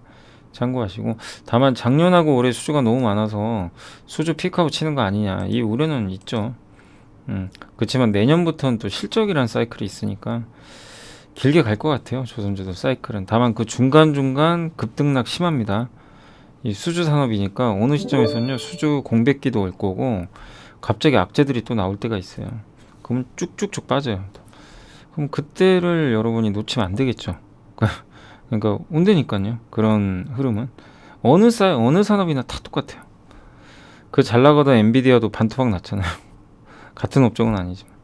참고하시고. 다만 작년하고 올해 수주가 너무 많아서 수주 피크아웃 치는 거 아니냐, 이 우려는 있죠. 그렇지만 내년부터는 또 실적이라는 사이클이 있으니까 길게 갈 것 같아요, 조선주도 사이클은. 다만 그 중간중간 급등락 심합니다. 이 수주 산업이니까 어느 시점에서는요, 수주 공백기도 올 거고, 갑자기 악재들이 또 나올 때가 있어요. 그러면 쭉쭉쭉 빠져요. 그럼 그때를 여러분이 놓치면 안 되겠죠. 그러니까 온다니까요, 그런 흐름은. 어느 산업이나 다 똑같아요. 그 잘 나가던 엔비디아도 반토막 났잖아요. 같은 업종은 아니지만.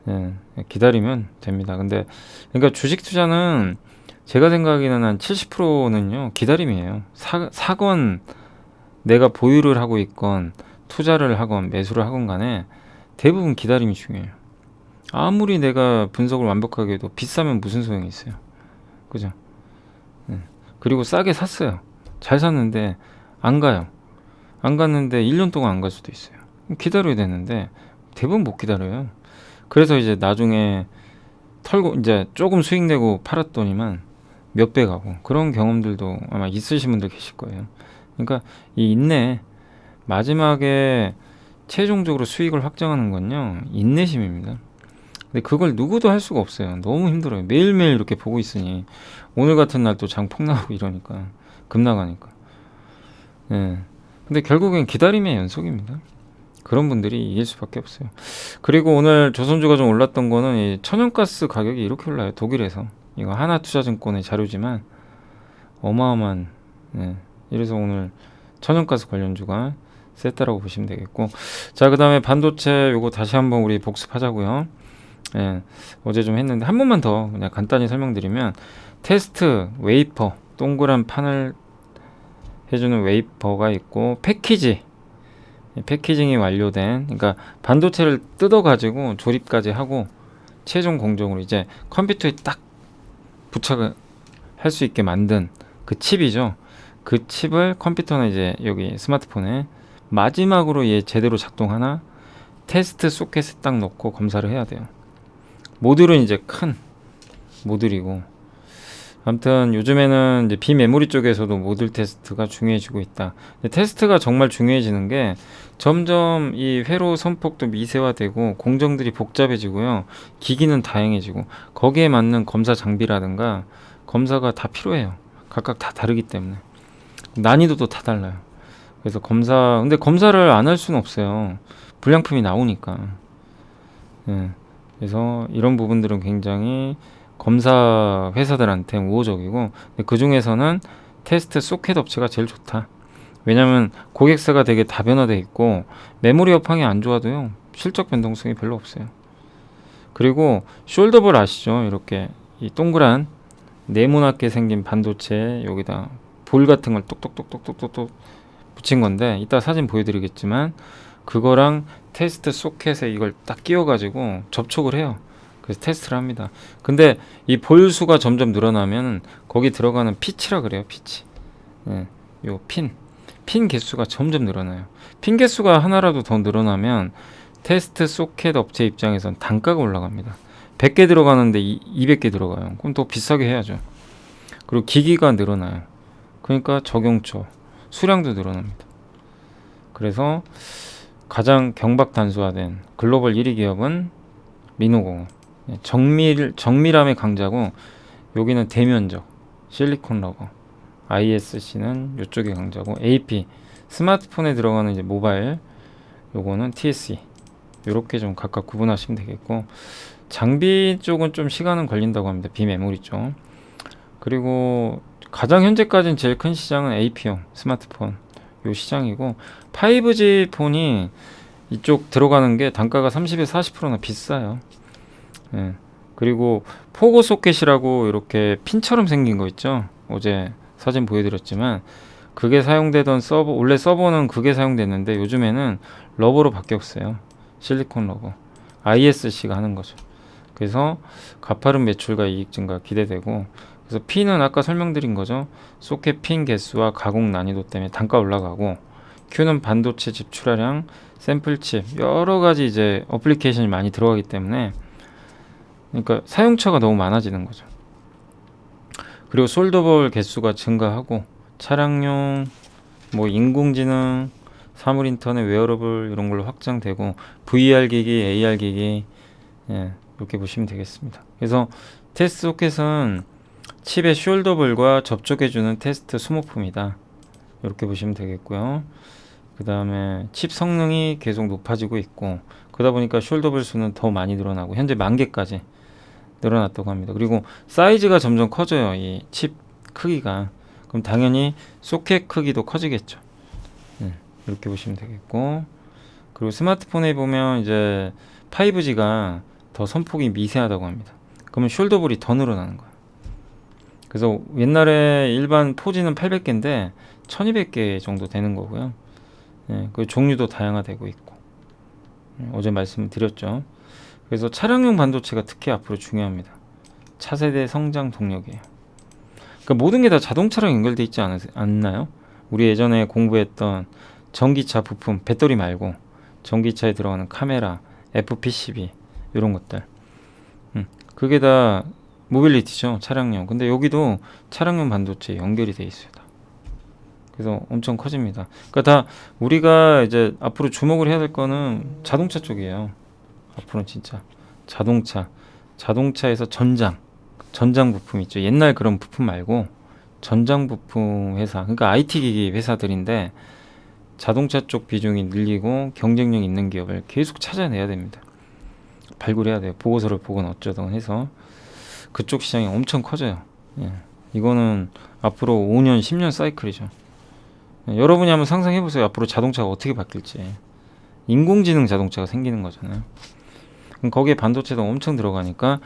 예, 기다리면 됩니다. 근데 그러니까 주식 투자는 제가 생각하기에는 한 70%는요 기다림이에요. 사건, 내가 보유를 하고 있건 투자를 하건 매수를 하건 간에 대부분 기다림이 중요해요. 아무리 내가 분석을 완벽하게 해도 비싸면 무슨 소용이 있어요. 그죠? 예. 그리고 싸게 샀어요. 잘 샀는데 안 가요. 안 갔는데 1년 동안 안 갈 수도 있어요. 기다려야 되는데 대부분 못 기다려요. 그래서 이제 나중에 털고 이제 조금 수익 내고 팔았더니만 몇 배 가고, 그런 경험들도 아마 있으신 분들 계실 거예요. 그러니까 이 인내, 마지막에 최종적으로 수익을 확정하는 건요, 인내심입니다. 근데 그걸 누구도 할 수가 없어요. 너무 힘들어요. 매일매일 이렇게 보고 있으니. 오늘 같은 날 또 장 폭락하고 이러니까, 급 나가니까. 예. 근데 결국엔 기다림의 연속입니다. 그런 분들이 이길 수밖에 없어요. 그리고 오늘 조선주가 좀 올랐던 거는 이 천연가스 가격이 이렇게 올라요. 독일에서. 이거 하나투자증권의 자료지만 어마어마한, 예. 이래서 오늘 천연가스 관련주가 셌다라고 보시면 되겠고, 자, 그 다음에 반도체 요거 다시 한번 우리 복습하자고요. 예. 어제 좀 했는데 한 번만 더 그냥 간단히 설명드리면, 테스트 웨이퍼, 동그란 판을 해주는 웨이퍼가 있고, 패키징이 완료된, 그러니까 반도체를 뜯어 가지고 조립까지 하고 최종 공정으로 이제 컴퓨터에 딱 부착을 할 수 있게 만든 그 칩이죠. 그 칩을 컴퓨터나 이제 여기 스마트폰에 마지막으로 얘 제대로 작동하나 테스트 소켓에 딱 넣고 검사를 해야 돼요. 모듈은 이제 큰 모듈이고, 아무튼 요즘에는 이제 비메모리 쪽에서도 모듈 테스트가 중요해지고 있다. 테스트가 정말 중요해지는 게 점점 이 회로 선폭도 미세화되고 공정들이 복잡해지고요. 기기는 다양해지고 거기에 맞는 검사 장비라든가 검사가 다 필요해요. 각각 다 다르기 때문에 난이도도 다 달라요. 그래서 근데 검사를 안 할 수는 없어요. 불량품이 나오니까. 예. 그래서 이런 부분들은 굉장히 검사 회사들한테 우호적이고, 그 중에서는 테스트 소켓 업체가 제일 좋다. 왜냐면 고객사가 되게 다변화되어 있고 메모리 여팡이 안 좋아도요, 실적 변동성이 별로 없어요. 그리고 숄더볼 아시죠? 이렇게 이 동그란 네모나게 생긴 반도체 여기다 볼 같은 걸 똑똑똑똑똑똑 붙인 건데, 이따 사진 보여드리겠지만 그거랑 테스트 소켓에 이걸 딱 끼워가지고 접촉을 해요. 그래서 테스트를 합니다. 근데 이 볼 수가 점점 늘어나면 거기 들어가는 피치라 그래요. 피치. 예, 요 핀 개수가 점점 늘어나요. 핀 개수가 하나라도 더 늘어나면 테스트 소켓 업체 입장에선 단가가 올라갑니다. 100개 들어가는데 200개 들어가요. 그럼 더 비싸게 해야죠. 그리고 기기가 늘어나요. 그러니까 적용처, 수량도 늘어납니다. 그래서 가장 경박 단수화된 글로벌 1위 기업은 민호공업. 정밀함의 강자고, 여기는 대면적 실리콘 러버, ISC는 이쪽의 강자고, AP 스마트폰에 들어가는 이제 모바일, 요거는 TSE. 요렇게 좀 각각 구분하시면 되겠고, 장비 쪽은 좀 시간은 걸린다고 합니다. 비메모리 쪽. 그리고 가장 현재까지는 제일 큰 시장은 AP용 스마트폰 요 시장이고, 5G 폰이 이쪽 들어가는 게 단가가 30에서 40%나 비싸요. 예. 그리고 포고 소켓이라고 이렇게 핀처럼 생긴 거 있죠. 어제 사진 보여드렸지만 그게 사용되던 서버, 원래 서버는 그게 사용됐는데 요즘에는 러버로 바뀌었어요. 실리콘 러버. ISC가 하는 거죠. 그래서 가파른 매출과 이익 증가 기대되고, 그래서 핀은 아까 설명드린 거죠. 소켓 핀 개수와 가공 난이도 때문에 단가 올라가고, Q는 반도체 집출하량, 샘플칩, 여러 가지 이제 어플리케이션이 많이 들어가기 때문에, 그러니까 사용처가 너무 많아지는 거죠. 그리고 솔더볼 개수가 증가하고, 차량용, 뭐 인공지능, 사물 인터넷, 웨어러블 이런 걸로 확장되고, VR 기기, AR 기기, 예, 이렇게 보시면 되겠습니다. 그래서 테스트 소켓은 칩의 숄더볼과 접촉해주는 테스트 소모품이다. 이렇게 보시면 되겠고요. 그 다음에 칩 성능이 계속 높아지고 있고, 그러다 보니까 숄더볼 수는 더 많이 늘어나고 현재 10,000개까지 늘어났다고 합니다. 그리고 사이즈가 점점 커져요. 이 칩 크기가. 그럼 당연히 소켓 크기도 커지겠죠. 이렇게 보시면 되겠고, 그리고 스마트폰에 보면 이제 5G가 더 선폭이 미세하다고 합니다. 그러면 숄더볼이 더 늘어나는 거예요. 그래서 옛날에 일반 4G는 800개인데 1200개 정도 되는 거고요. 예, 그 종류도 다양화되고 있고, 어제 말씀드렸죠. 그래서 차량용 반도체가 특히 앞으로 중요합니다. 차세대 성장 동력이에요. 그러니까 모든 게 다 자동차랑 연결돼 있지 않나요? 우리 예전에 공부했던 전기차 부품, 배터리 말고 전기차에 들어가는 카메라, FPCB 이런 것들. 그게 다 모빌리티죠. 차량용. 근데 여기도 차량용 반도체 연결이 돼 있어요. 다. 그래서 엄청 커집니다. 그러니까 다 우리가 이제 앞으로 주목을 해야 될 거는 자동차 쪽이에요. 앞으로는 진짜 자동차에서 전장 부품 있죠. 옛날 그런 부품 말고 전장 부품 회사, 그러니까 IT 기기 회사들인데 자동차 쪽 비중이 늘리고 경쟁력 있는 기업을 계속 찾아내야 됩니다. 발굴해야 돼요. 보고서를 보건 어쩌든 해서 그쪽 시장이 엄청 커져요. 예. 이거는 앞으로 5년, 10년 사이클이죠. 예. 여러분이 한번 상상해 보세요. 앞으로 자동차가 어떻게 바뀔지. 인공지능 자동차가 생기는 거잖아요. 그럼 거기에 반도체도 엄청 들어가니까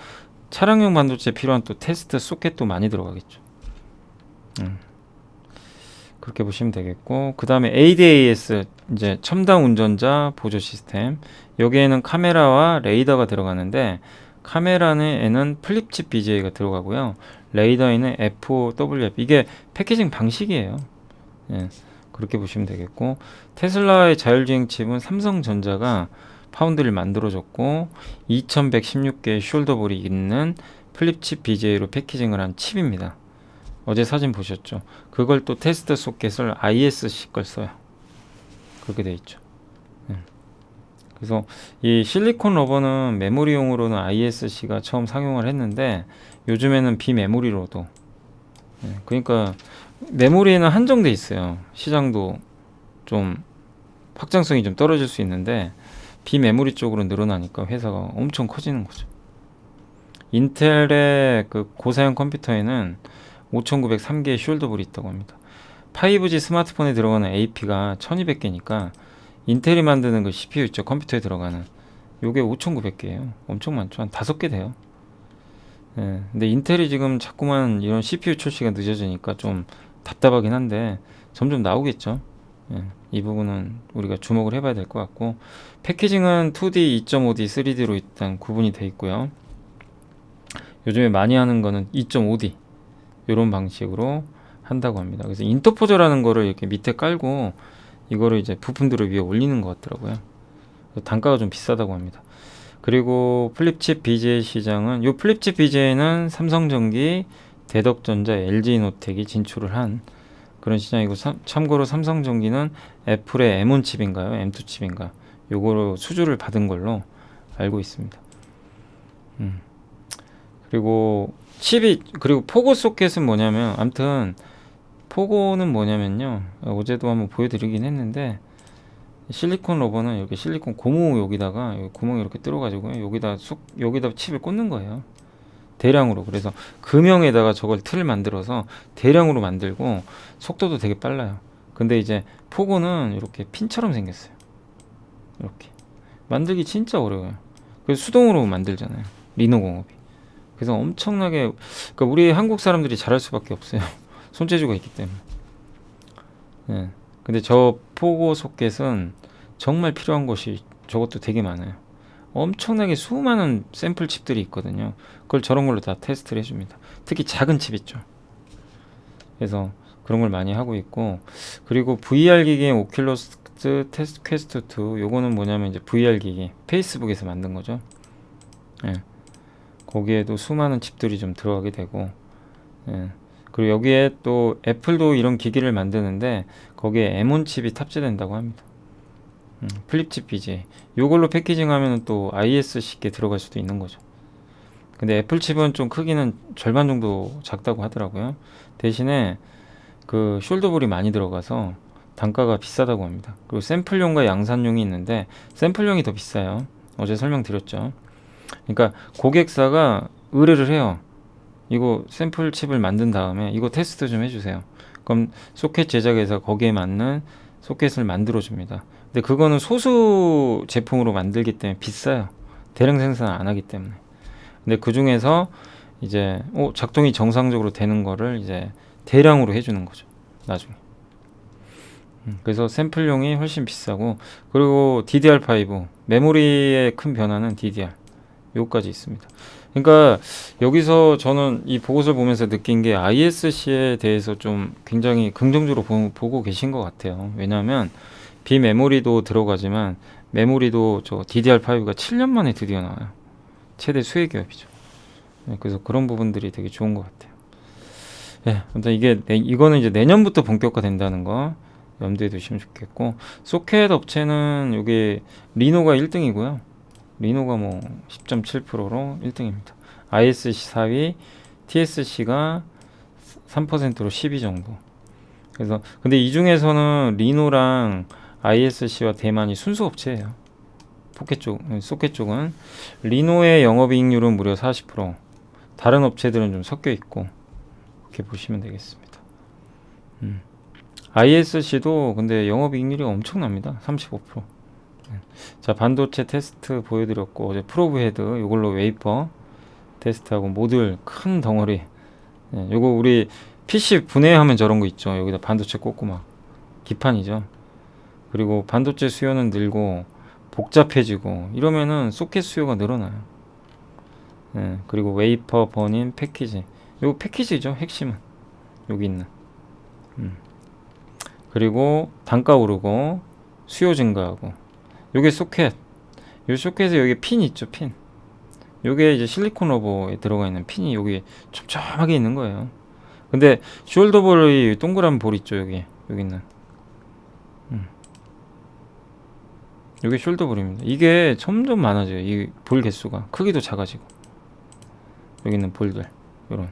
차량용 반도체 필요한 또 테스트 소켓도 많이 들어가겠죠. 그렇게 보시면 되겠고, 그 다음에 ADAS 이제 첨단 운전자 보조 시스템. 여기에는 카메라와 레이더가 들어가는데 카메라에는 플립칩 BJ가 들어가고요. 레이더에는 FOWF. 이게 패키징 방식이에요. 예, 그렇게 보시면 되겠고, 테슬라의 자율주행 칩은 삼성전자가 파운드를 만들어줬고 2116개의 숄더볼이 있는 플립칩 BJ로 패키징을 한 칩입니다. 어제 사진 보셨죠? 그걸 또 테스트 소켓을 ISC 걸 써요. 그렇게 돼 있죠. 그래서 이 실리콘 러버는 메모리용으로는 ISC가 처음 상용을 했는데 요즘에는 비메모리로도, 그러니까 메모리에는 한정돼 있어요. 시장도 좀 확장성이 좀 떨어질 수 있는데 비메모리 쪽으로 늘어나니까 회사가 엄청 커지는 거죠. 인텔의 그 고사양 컴퓨터에는 5903개의 숄더볼이 있다고 합니다. 5G 스마트폰에 들어가는 AP가 1200개니까 인텔이 만드는 그 CPU 있죠. 컴퓨터에 들어가는 요게 5900개예요. 엄청 많죠. 한 5개 돼요. 예, 근데 인텔이 지금 자꾸만 이런 CPU 출시가 늦어지니까 좀 답답하긴 한데 점점 나오겠죠. 예, 이 부분은 우리가 주목을 해봐야 될 것 같고, 패키징은 2D, 2.5D, 3D로 일단 구분이 돼 있고요. 요즘에 많이 하는 거는 2.5D 이런 방식으로 한다고 합니다. 그래서 인터포저라는 거를 이렇게 밑에 깔고 이거를 이제 부품들을 위에 올리는 것 같더라고요. 단가가 좀 비싸다고 합니다. 그리고 플립칩 BJ 시장은, 요 플립칩 BJ는 삼성전기, 대덕전자, LG노텍이 진출을 한 그런 시장이고, 참고로 삼성전기는 애플의 M1 칩인가요? M2 칩인가? 요거로 수주를 받은 걸로 알고 있습니다. 그리고 그리고 포고 소켓은 뭐냐면, 아무튼 포고는 뭐냐면요, 어제도 한번 보여드리긴 했는데, 실리콘 러버는 이렇게 실리콘 고무 여기다가 여기 구멍이 이렇게 뚫어가지고 여기다 칩을 꽂는 거예요. 대량으로. 그래서 금형에다가 저걸 틀을 만들어서 대량으로 만들고 속도도 되게 빨라요. 근데 이제 포고는 이렇게 핀처럼 생겼어요. 이렇게 만들기 진짜 어려워요. 그래서 수동으로 만들잖아요, 리노공업이. 그래서 엄청나게, 그러니까 우리 한국 사람들이 잘할 수밖에 없어요. 손재주가 있기 때문에. 네. 근데 저 포고 소켓은 정말 필요한 것이 저것도 되게 많아요. 엄청나게 수많은 샘플 칩들이 있거든요. 그걸 저런 걸로 다 테스트를 해줍니다. 특히 작은 칩 있죠. 그래서 그런 걸 많이 하고 있고, 그리고 VR 기기의 오큘러스 테스트 퀘스트 2, 요거는 뭐냐면 이제 VR 기기, 페이스북에서 만든 거죠. 예. 거기에도 수많은 칩들이 좀 들어가게 되고, 예. 그리고 여기에 또 애플도 이런 기기를 만드는데 거기에 M1 칩이 탑재된다고 합니다. 플립칩 BJ. 요걸로 패키징하면 또 ISC께 들어갈 수도 있는 거죠. 근데 애플 칩은 좀 크기는 절반 정도 작다고 하더라고요. 대신에 그 숄더볼이 많이 들어가서 단가가 비싸다고 합니다. 그리고 샘플용과 양산용이 있는데 샘플용이 더 비싸요. 어제 설명드렸죠. 그러니까 고객사가 의뢰를 해요. 이거 샘플 칩을 만든 다음에 이거 테스트 좀 해주세요. 그럼 소켓 제작회사 거기에 맞는 소켓을 만들어 줍니다. 근데 그거는 소수 제품으로 만들기 때문에 비싸요. 대량 생산 안 하기 때문에. 근데 그 중에서 이제 작동이 정상적으로 되는 거를 이제 대량으로 해주는 거죠, 나중에. 그래서 샘플용이 훨씬 비싸고, 그리고 DDR5 메모리의 큰 변화는 DDR 요까지 있습니다. 그러니까 여기서 저는 이 보고서를 보면서 느낀 게 ISC에 대해서 좀 굉장히 긍정적으로 보고 계신 것 같아요. 왜냐하면 비메모리도 들어가지만 메모리도 저 DDR5가 7년 만에 드디어 나와요. 최대 수혜 기업이죠. 네, 그래서 그런 부분들이 되게 좋은 것 같아요. 예, 아무튼 이거는 이제 내년부터 본격화 된다는 거 염두에 두시면 좋겠고, 소켓 업체는 여기 리노가 1등이고요. 리노가 뭐 10.7%로 1등입니다. ISC 4위, TSC가 3%로 10위 정도. 그래서 근데 이 중에서는 리노랑 ISC와 대만이 순수 업체예요. 소켓 쪽은 리노의 영업이익률은 무려 40%, 다른 업체들은 좀 섞여 있고, 이렇게 보시면 되겠습니다. ISC도 근데 영업이익률이 엄청납니다. 35%. 자, 반도체 테스트 보여드렸고, 어제 프로브 헤드 이걸로 웨이퍼 테스트하고 모듈 큰 덩어리. 요거 우리 PC 분해하면 저런 거 있죠. 여기다 반도체 꽂고 막 기판이죠. 그리고 반도체 수요는 늘고 복잡해지고 이러면은 소켓 수요가 늘어나요. 그리고 웨이퍼, 버닌, 패키지. 요거 패키지죠. 핵심은 여기 있는. 그리고 단가 오르고 수요 증가하고. 요게 소켓. 요 소켓에 여기 핀 있죠. 핀. 요게 이제 실리콘 러버에 들어가 있는 핀이 여기 촘촘하게 있는 거예요. 근데 숄더볼이 동그란 볼 있죠. 여기 있는. 요게 숄더볼입니다. 이게 점점 많아져요. 이 볼 개수가 크기도 작아지고. 여기 있는 볼들 요런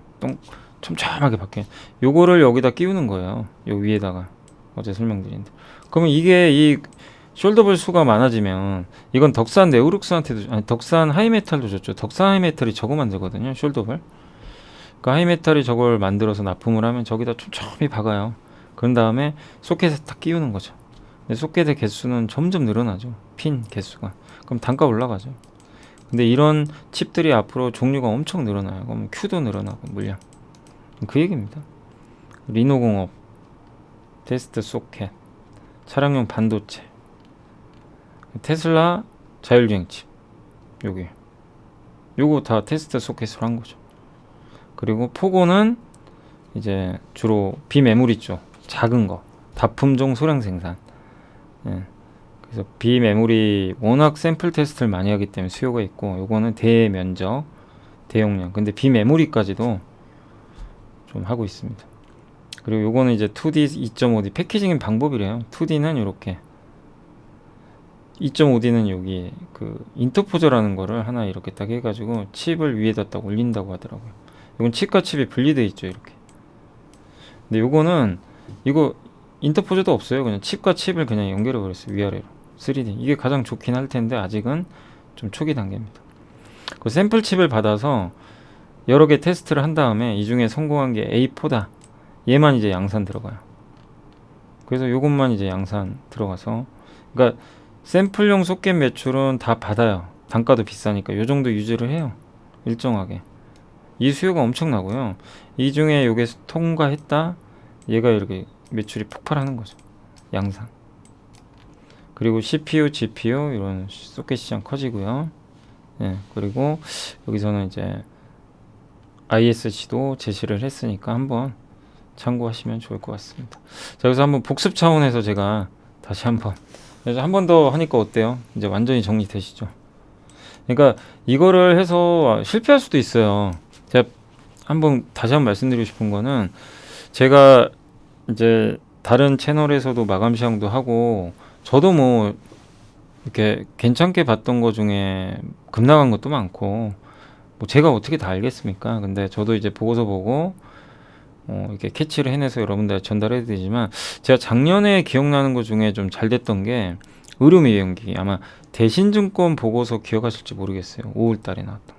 촘촘하게 바뀌어. 요거를 여기다 끼우는 거예요. 요 위에다가 어제 설명드린. 그러면 이게 이 숄더볼 수가 많아지면 이건 덕산 네오룩스한테도, 아니 덕산 하이메탈도 줬죠. 덕산 하이메탈이 저거 만들거든요. 숄더볼. 그 하이메탈이 저걸 만들어서 납품을 하면 저기다 촘촘히 박아요. 그런 다음에 소켓에 딱 끼우는 거죠. 근데 소켓의 개수는 점점 늘어나죠. 핀 개수가. 그럼 단가 올라가죠. 근데 이런 칩들이 앞으로 종류가 엄청 늘어나요. 그럼 Q도 늘어나고 물량. 그 얘기입니다. 리노공업, 테스트 소켓, 차량용 반도체, 테슬라 자율주행 칩, 요거 다 테스트 소켓으로 한 거죠. 그리고 포고는 이제 주로 비메모리 쪽 작은 거 다품종 소량 생산. 그래서 비메모리 워낙 샘플 테스트를 많이 하기 때문에 수요가 있고, 요거는 대면적 대용량. 근데 비메모리까지도 좀 하고 있습니다. 그리고 요거는 이제 2D 2.5D 패키징 방법이래요. 2D는 이렇게, 2.5D는 여기 그 인터포저라는 거를 하나 이렇게 딱 해가지고 칩을 위에다 딱 올린다고 하더라고요. 이건 칩과 칩이 분리되어 있죠. 이렇게. 근데 요거는 이거 인터포저도 없어요. 그냥 칩과 칩을 그냥 연결해 버렸어요. 위아래로 3D. 이게 가장 좋긴 할 텐데 아직은 좀 초기 단계입니다. 그 샘플 칩을 받아서 여러 개 테스트를 한 다음에 이 중에 성공한 게 A4다. 얘만 이제 양산 들어가요. 그래서 요것만 이제 양산 들어가서, 그러니까 샘플용 소켓 매출은 다 받아요. 단가도 비싸니까 요 정도 유지를 해요. 일정하게. 이 수요가 엄청나고요. 이 중에 요게 통과했다. 얘가 이렇게 매출이 폭발하는 거죠. 양산. 그리고 CPU, GPU 이런 소켓 시장 커지고요. 그리고 여기서는 이제 ISC도 제시를 했으니까 한번 참고하시면 좋을 것 같습니다. 자, 여기서 한번 복습 차원에서 제가 다시 한 번 더 하니까 어때요? 이제 완전히 정리되시죠? 그러니까 이거를 해서 실패할 수도 있어요. 제가 다시 한번 말씀드리고 싶은 거는, 제가 이제 다른 채널에서도 마감 시황도 하고, 저도 뭐 이렇게 괜찮게 봤던 거 중에 급 나간 것도 많고, 뭐 제가 어떻게 다 알겠습니까? 근데 저도 이제 보고서 보고 이렇게 캐치를 해내서 여러분들 전달해야 되지만, 제가 작년에 기억나는 것 중에 좀 잘 됐던 게 의료미용기. 아마 대신증권 보고서 기억하실지 모르겠어요. 5월달에 나왔던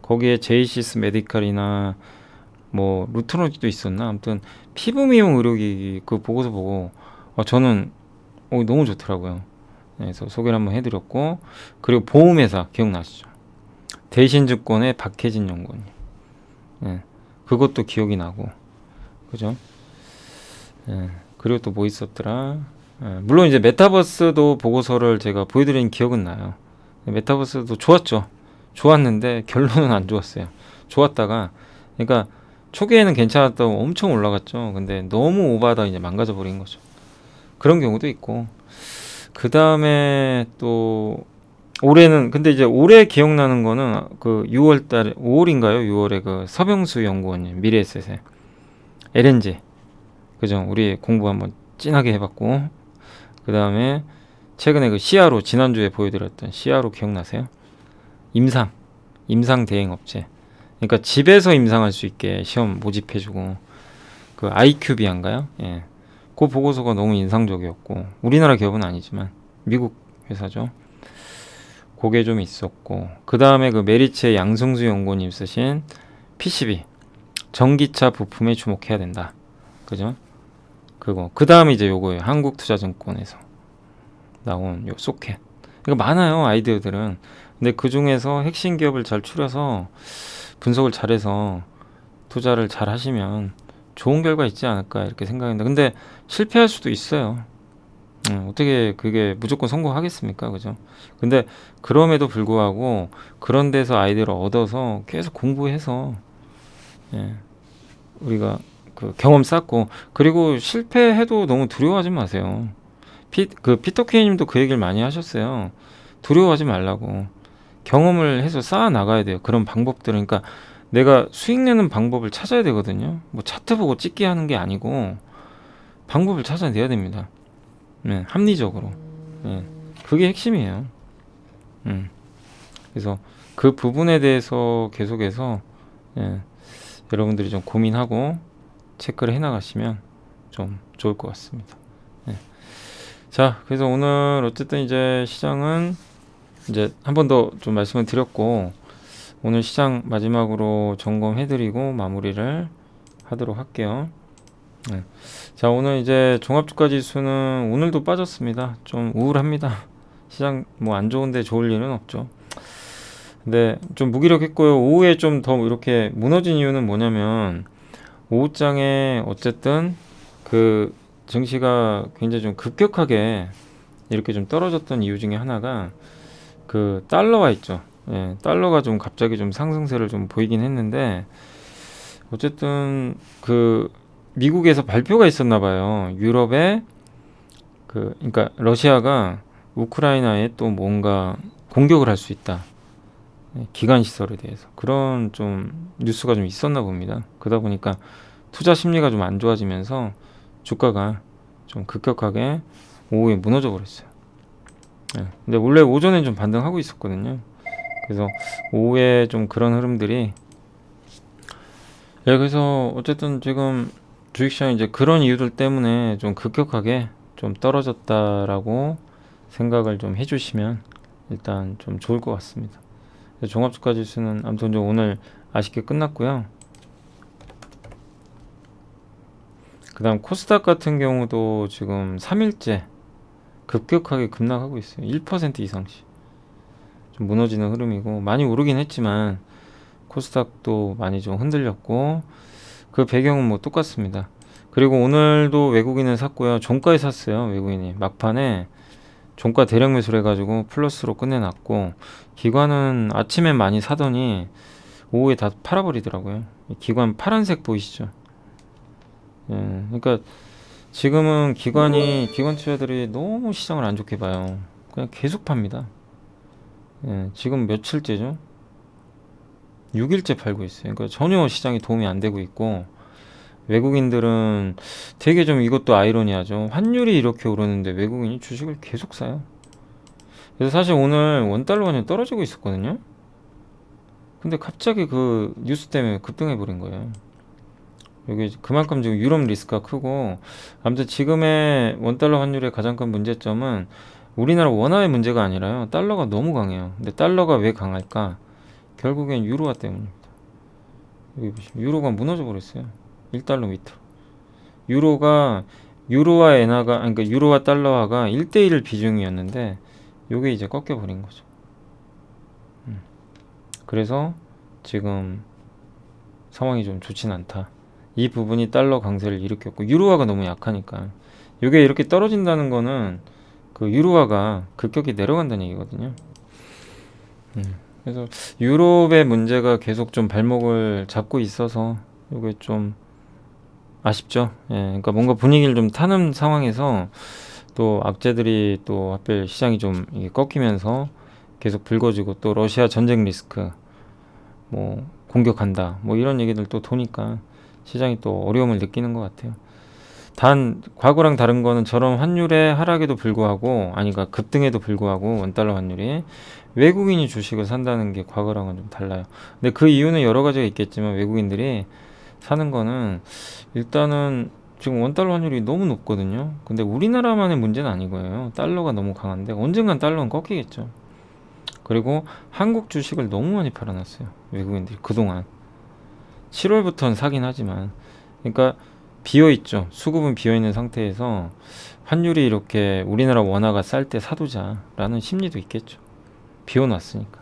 거기에 제이시스 메디칼이나 뭐 루트론도 있었나, 아무튼 피부 미용 의료기기 그 보고서 보고 저는 너무 좋더라고요. 그래서 소개를 한번 해드렸고, 그리고 보험회사 기억나시죠? 대신증권의 박혜진 연구원님. 그것도 기억이 나고, 그죠? 그리고 또 뭐 있었더라? 물론 이제 메타버스도 보고서를 제가 보여드린 기억은 나요. 메타버스도 좋았죠. 좋았는데 결론은 안 좋았어요. 좋았다가, 그러니까 초기에는 괜찮았다고 엄청 올라갔죠. 근데 너무 오바하다 이제 망가져 버린 거죠. 그런 경우도 있고, 그 다음에 또 올해는 근데 이제 올해 기억나는 거는 그 6월 달에 5월인가요? 6월에 그 서병수 연구원님 미래에셋에 LNG 그죠? 우리 공부 한번 진하게 해봤고 그 다음에 최근에 그 CRO 지난주에 보여드렸던 CRO 기억나세요? 임상 대행 업체. 그러니까 집에서 임상할 수 있게 시험 모집해주고 그 IQ비안가요? 예. 그 보고서가 너무 인상적이었고 우리나라 기업은 아니지만 미국 회사죠. 그게 좀 있었고 그 다음에 그 메리츠의 양승수 연구원님 쓰신 PCB 전기차 부품에 주목해야 된다. 그죠? 그거 그 다음에 이제 요거예요. 한국투자증권에서 나온 요 소켓. 이거 많아요 아이디어들은. 근데 그 중에서 핵심 기업을 잘 추려서 분석을 잘해서 투자를 잘 하시면 좋은 결과 있지 않을까 이렇게 생각합니다. 근데 실패할 수도 있어요. 어떻게 그게 무조건 성공하겠습니까? 그죠? 근데 그럼에도 불구하고 그런 데서 아이디어를 얻어서 계속 공부해서 예, 우리가 그 경험 쌓고 그리고 실패해도 너무 두려워하지 마세요. 그 피터 케이님도 그 얘기를 많이 하셨어요. 두려워하지 말라고. 경험을 해서 쌓아 나가야 돼요. 그런 방법들은 그러니까 내가 수익 내는 방법을 찾아야 되거든요. 뭐 차트 보고 찍기 하는 게 아니고 방법을 찾아내야 됩니다. 네, 합리적으로. 네, 그게 핵심이에요. 그래서 그 부분에 대해서 계속해서 예, 여러분들이 좀 고민하고 체크를 해나가시면 좀 좋을 것 같습니다. 네. 자, 그래서 오늘 어쨌든 이제 시장은 이제 한 번 더 좀 말씀을 드렸고 오늘 시장 마지막으로 점검해드리고 마무리를 하도록 할게요. 네. 자, 오늘 이제 종합주가 지수는 오늘도 빠졌습니다. 좀 우울합니다. 시장 뭐 안 좋은데 좋을 일은 없죠. 근데 좀 무기력했고요. 오후에 좀 더 이렇게 무너진 이유는 뭐냐면 오후장에 어쨌든 그 증시가 굉장히 좀 급격하게 이렇게 좀 떨어졌던 이유 중에 하나가 그 달러가 있죠. 예, 달러가 좀 갑자기 좀 상승세를 좀 보이긴 했는데 어쨌든 그 미국에서 발표가 있었나 봐요. 유럽에 그 그러니까 러시아가 우크라이나에 또 뭔가 공격을 할 수 있다. 예, 기관 시설에 대해서 그런 좀 뉴스가 좀 있었나 봅니다. 그러다 보니까 투자 심리가 좀 안 좋아지면서 주가가 좀 급격하게 오후에 무너져 버렸어요. 예, 근데 원래 오전엔 좀 반등하고 있었거든요. 그래서 오후에 좀 그런 흐름들이 예, 그래서 어쨌든 지금 주식시장이 이제 그런 이유들 때문에 좀 급격하게 좀 떨어졌다라고 생각을 좀 해주시면 일단 좀 좋을 것 같습니다. 종합주가 지수는 아무튼 좀 오늘 아쉽게 끝났고요. 그 다음 코스닥 같은 경우도 지금 3일째 급격하게 급락하고 있어요. 1% 이상씩 좀 무너지는 흐름이고 많이 오르긴 했지만 코스닥도 많이 좀 흔들렸고 그 배경은 뭐 똑같습니다. 그리고 오늘도 외국인은 샀고요. 종가에 샀어요. 외국인이 막판에 종가 대량 매수를 해가지고 플러스로 끝내놨고 기관은 아침에 많이 사더니 오후에 다 팔아버리더라고요. 기관 파란색 보이시죠? 예, 그러니까 지금은 기관 투자들이 너무 시장을 안 좋게 봐요. 그냥 계속 팝니다. 예, 지금 며칠째죠? 6일째 팔고 있어요. 그러니까 전혀 시장에 도움이 안 되고 있고 외국인들은 되게 좀 이것도 아이러니하죠. 환율이 이렇게 오르는데 외국인이 주식을 계속 사요. 그래서 사실 오늘 원달러 환율 떨어지고 있었거든요. 근데 갑자기 그 뉴스 때문에 급등해 버린 거예요. 여기 그만큼 지금 유럽 리스크가 크고 아무튼 지금의 원달러 환율의 가장 큰 문제점은 우리나라 원화의 문제가 아니라요. 달러가 너무 강해요. 근데 달러가 왜 강할까? 결국엔 유로화 때문입니다. 여기 보시면 유로가 무너져 버렸어요. 1달러 밑으로. 유로와 엔화가 아니 그러니까 유로와 달러화가 1대1 비중이었는데 요게 이제 꺾여 버린 거죠. 그래서 지금 상황이 좀 좋진 않다. 이 부분이 달러 강세를 일으켰고 유로화가 너무 약하니까 요게 이렇게 떨어진다는 거는 그 유로화가 급격히 내려간다는 얘기거든요. 그래서 유럽의 문제가 계속 좀 발목을 잡고 있어서 요게 좀 아쉽죠. 예, 그러니까 뭔가 분위기를 좀 타는 상황에서 또 악재들이 또 하필 시장이 좀 이게 꺾이면서 계속 불거지고 또 러시아 전쟁 리스크 뭐 공격한다 뭐 이런 얘기들 또 도니까 시장이 또 어려움을 느끼는 것 같아요. 단 과거랑 다른 거는 저런 환율의 하락에도 불구하고 아니 그러니까 급등에도 불구하고 원달러 환율이 외국인이 주식을 산다는 게 과거랑은 좀 달라요. 근데 그 이유는 여러 가지가 있겠지만 외국인들이 사는 거는 일단은 지금 원달러 환율이 너무 높거든요. 근데 우리나라만의 문제는 아니고요. 달러가 너무 강한데 언젠간 달러는 꺾이겠죠. 그리고 한국 주식을 너무 많이 팔아놨어요. 외국인들이 그동안 7월부터는 사긴 하지만 그러니까 비어있죠. 수급은 비어있는 상태에서 환율이 이렇게 우리나라 원화가 쌀 때 사두자라는 심리도 있겠죠. 비워놨으니까.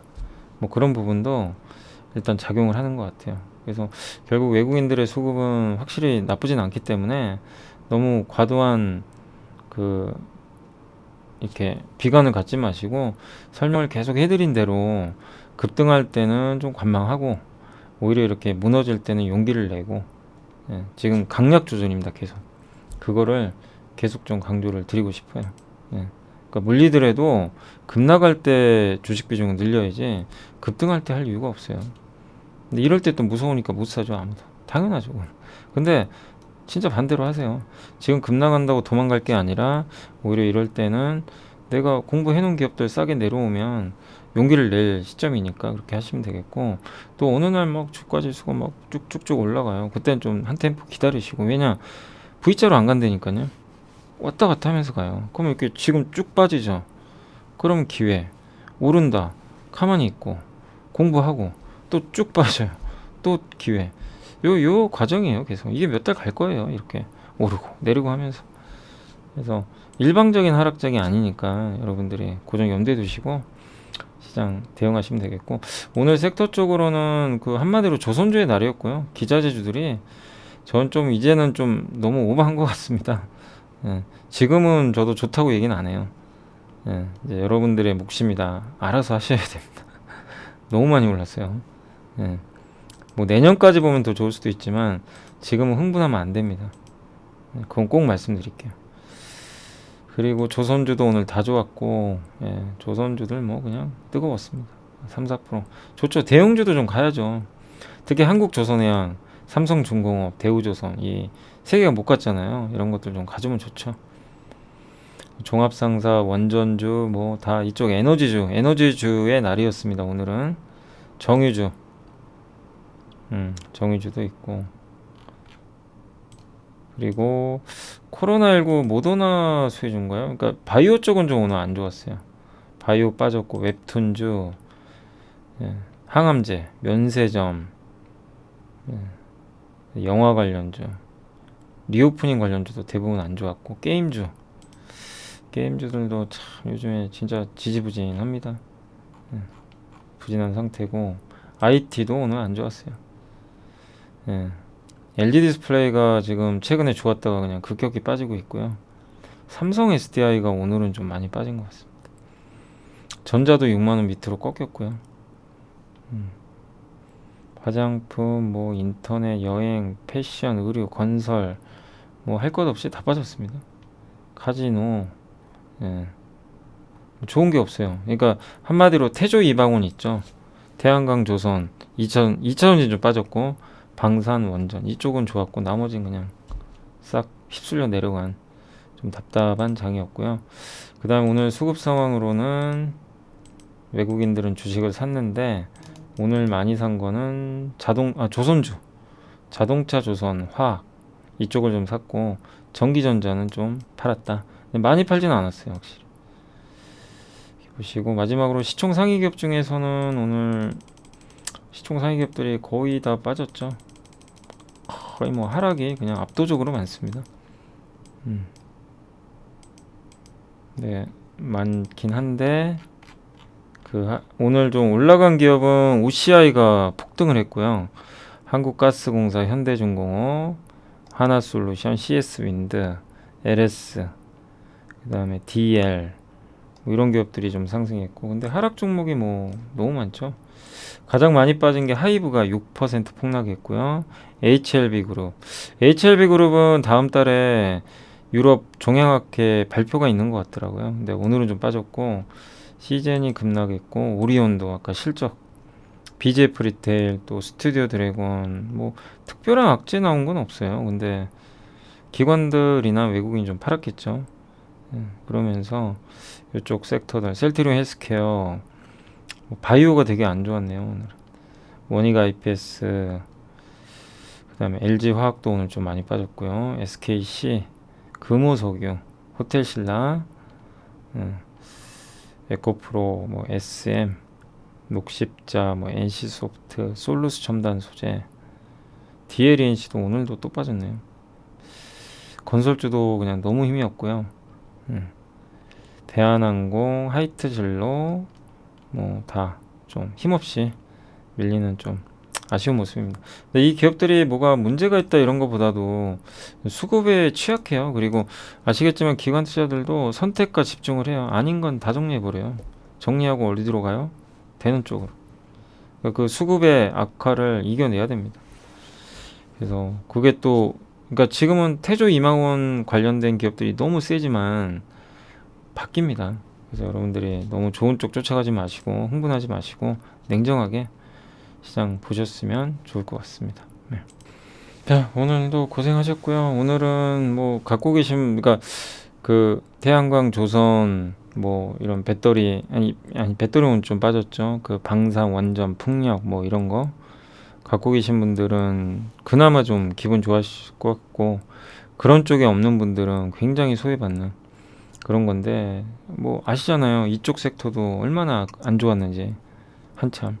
뭐 그런 부분도 일단 작용을 하는 것 같아요. 그래서 결국 외국인들의 수급은 확실히 나쁘진 않기 때문에 너무 과도한 그 이렇게 비관을 갖지 마시고 설명을 계속 해드린 대로 급등할 때는 좀 관망하고 오히려 이렇게 무너질 때는 용기를 내고 지금 강약 조절입니다. 계속 그거를 계속 좀 강조를 드리고 싶어요. 그러니까 물리더라도 급락할 때 주식 비중을 늘려야지 급등할 때 할 이유가 없어요. 근데 이럴 때 또 무서우니까 못 사죠. 아무도. 당연하죠. 근데 진짜 반대로 하세요. 지금 급락한다고 도망갈 게 아니라 오히려 이럴 때는 내가 공부해 놓은 기업들 싸게 내려오면 용기를 낼 시점이니까 그렇게 하시면 되겠고, 또 어느 날 막 주가 지수가 막 쭉쭉쭉 올라가요. 그때는 좀 한 템포 기다리시고, 왜냐 V자로 안 간다니까요. 왔다 갔다 하면서 가요. 그럼 이렇게 지금 쭉 빠지죠. 그럼 기회 오른다 가만히 있고 공부하고 또 쭉 빠져요. 또 기회. 요 과정이에요. 계속 이게 몇 달 갈 거예요. 이렇게 오르고 내리고 하면서. 그래서 일방적인 하락장이 아니니까 여러분들이 고정 염두에 두시고 시장 대응하시면 되겠고, 오늘 섹터 쪽으로는 그 한마디로 조선주의 날이었고요. 기자재주들이 전 좀 이제는 좀 너무 오버한 것 같습니다. 지금은 저도 좋다고 얘기는 안 해요. 이제 여러분들의 몫입니다. 알아서 하셔야 됩니다. 너무 많이 올랐어요. 뭐 내년까지 보면 더 좋을 수도 있지만 지금은 흥분하면 안 됩니다. 그건 꼭 말씀드릴게요. 그리고 조선주도 오늘 다 좋았고, 조선주들 뭐 그냥 뜨거웠습니다. 3, 4% 좋죠. 대형주도 좀 가야죠. 특히 한국조선해양, 삼성중공업, 대우조선 이 세 개가 못 갔잖아요. 이런 것들 좀 가지면 좋죠. 종합상사, 원전주 뭐 다 이쪽 에너지주의 날이었습니다. 오늘은 정유주, 정유주도 있고, 그리고 코로나19 모더나 수혜주인가요? 그러니까 바이오 쪽은 좀 오늘 안 좋았어요. 바이오 빠졌고, 웹툰주, 항암제, 면세점, 영화 관련주, 리오프닝 관련주도 대부분 안 좋았고, 게임주들도 참 요즘에 진짜 지지부진합니다. 부진한 상태고, IT도 오늘 안 좋았어요. LG 디스플레이가 지금 최근에 좋았다가 그냥 급격히 빠지고 있고요. 삼성 SDI가 오늘은 좀 많이 빠진 것 같습니다. 전자도 6만원 밑으로 꺾였고요. 화장품, 뭐 인터넷, 여행, 패션, 의류, 건설 뭐 할 것 없이 다 빠졌습니다. 카지노, 좋은 게 없어요. 그러니까 한마디로 태조 이방원 있죠. 태양광 조선, 2차전지 좀 빠졌고, 방산 원전 이쪽은 좋았고, 나머지는 그냥 싹 휩쓸려 내려간 좀 답답한 장이었고요. 그 다음 오늘 수급 상황으로는 외국인들은 주식을 샀는데 오늘 많이 산 거는 조선주, 자동차 조선, 화학 이쪽을 좀 샀고, 전기전자는 좀 팔았다. 근데 많이 팔지는 않았어요. 확실히 보시고, 마지막으로 시총 상위 기업 중에서는 오늘 시총 상위 기업들이 거의 다 빠졌죠. 거의 뭐 하락이 그냥 압도적으로 많습니다. 네, 많긴 한데 오늘 좀 올라간 기업은 OCI가 폭등을 했고요. 한국가스공사, 현대중공업, 하나솔루션, CS윈드, LS, 그 다음에 DL 뭐 이런 기업들이 좀 상승했고, 근데 하락 종목이 뭐 너무 많죠. 가장 많이 빠진 게 하이브가 6% 폭락했고요. HLB그룹은 다음 달에 유럽 종양학회 발표가 있는 것 같더라고요. 근데 오늘은 좀 빠졌고 시젠이 급락했고 오리온도 아까 실적 BJF 리테일 또 스튜디오 드래곤 뭐 특별한 악재 나온 건 없어요. 근데 기관들이나 외국인이 좀 팔았겠죠. 그러면서 이쪽 섹터들 셀트리온 헬스케어 바이오가 되게 안 좋았네요. 오늘 원익 IPS 그다음에 LG 화학도 오늘 좀 많이 빠졌고요. SKC 금호석유 호텔신라 에코프로 뭐 SM 녹십자 뭐 NC소프트 솔루스 첨단 소재 DLNC도 오늘도 또 빠졌네요. 건설주도 그냥 너무 힘이 없고요. 대한항공 하이트진로 뭐 다 좀 힘없이 밀리는 좀 아쉬운 모습입니다. 근데 이 기업들이 뭐가 문제가 있다 이런 것보다도 수급에 취약해요. 그리고 아시겠지만 기관 투자들도 선택과 집중을 해요. 아닌 건 다 정리해버려요. 정리하고 어디로 가요? 되는 쪽으로. 그러니까 그 수급의 악화를 이겨내야 됩니다. 그래서 그게 또 그러니까 지금은 태조 이망원 관련된 기업들이 너무 세지만 바뀝니다. 그래서 여러분들이 너무 좋은 쪽 쫓아가지 마시고 흥분하지 마시고 냉정하게 시장 보셨으면 좋을 것 같습니다. 네. 자, 오늘도 고생하셨고요. 오늘은 뭐 갖고 계신 그러니까 그 태양광 조선 뭐 이런 배터리 아니 배터리는 좀 빠졌죠. 그 방산 원전 풍력 뭐 이런 거 갖고 계신 분들은 그나마 좀 기분 좋아하실 것 같고 그런 쪽에 없는 분들은 굉장히 소외받는 그런 건데 뭐 아시잖아요. 이쪽 섹터도 얼마나 안 좋았는지 한참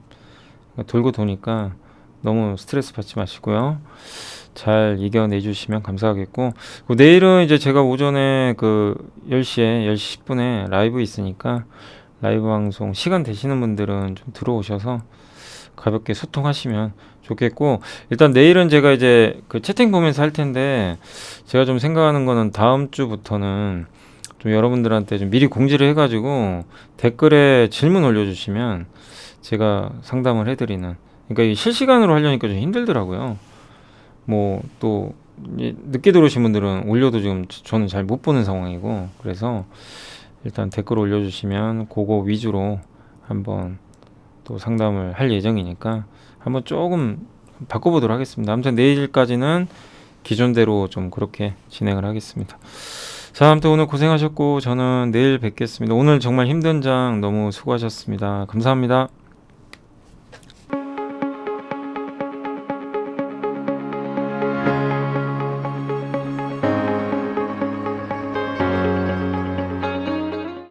돌고 도니까 너무 스트레스 받지 마시고요. 잘 이겨내 주시면 감사하겠고 내일은 이제 제가 오전에 그 10시에 10시 10분에 라이브 있으니까 라이브 방송 시간 되시는 분들은 좀 들어오셔서 가볍게 소통하시면 좋겠고 일단 내일은 제가 이제 그 채팅 보면서 할 텐데 제가 좀 생각하는 거는 다음 주부터는 좀 여러분들한테 좀 미리 공지를 해가지고 댓글에 질문 올려주시면 제가 상담을 해드리는 그러니까 이게 실시간으로 하려니까 좀 힘들더라고요. 뭐 또 늦게 들어오신 분들은 올려도 지금 저는 잘 못 보는 상황이고 그래서 일단 댓글 올려주시면 그거 위주로 한번 또 상담을 할 예정이니까 한번 조금 바꿔보도록 하겠습니다. 아무튼 내일까지는 기존대로 좀 그렇게 진행을 하겠습니다. 자, 아무튼 오늘 고생하셨고 저는 내일 뵙겠습니다. 오늘 정말 힘든 장 너무 수고하셨습니다. 감사합니다.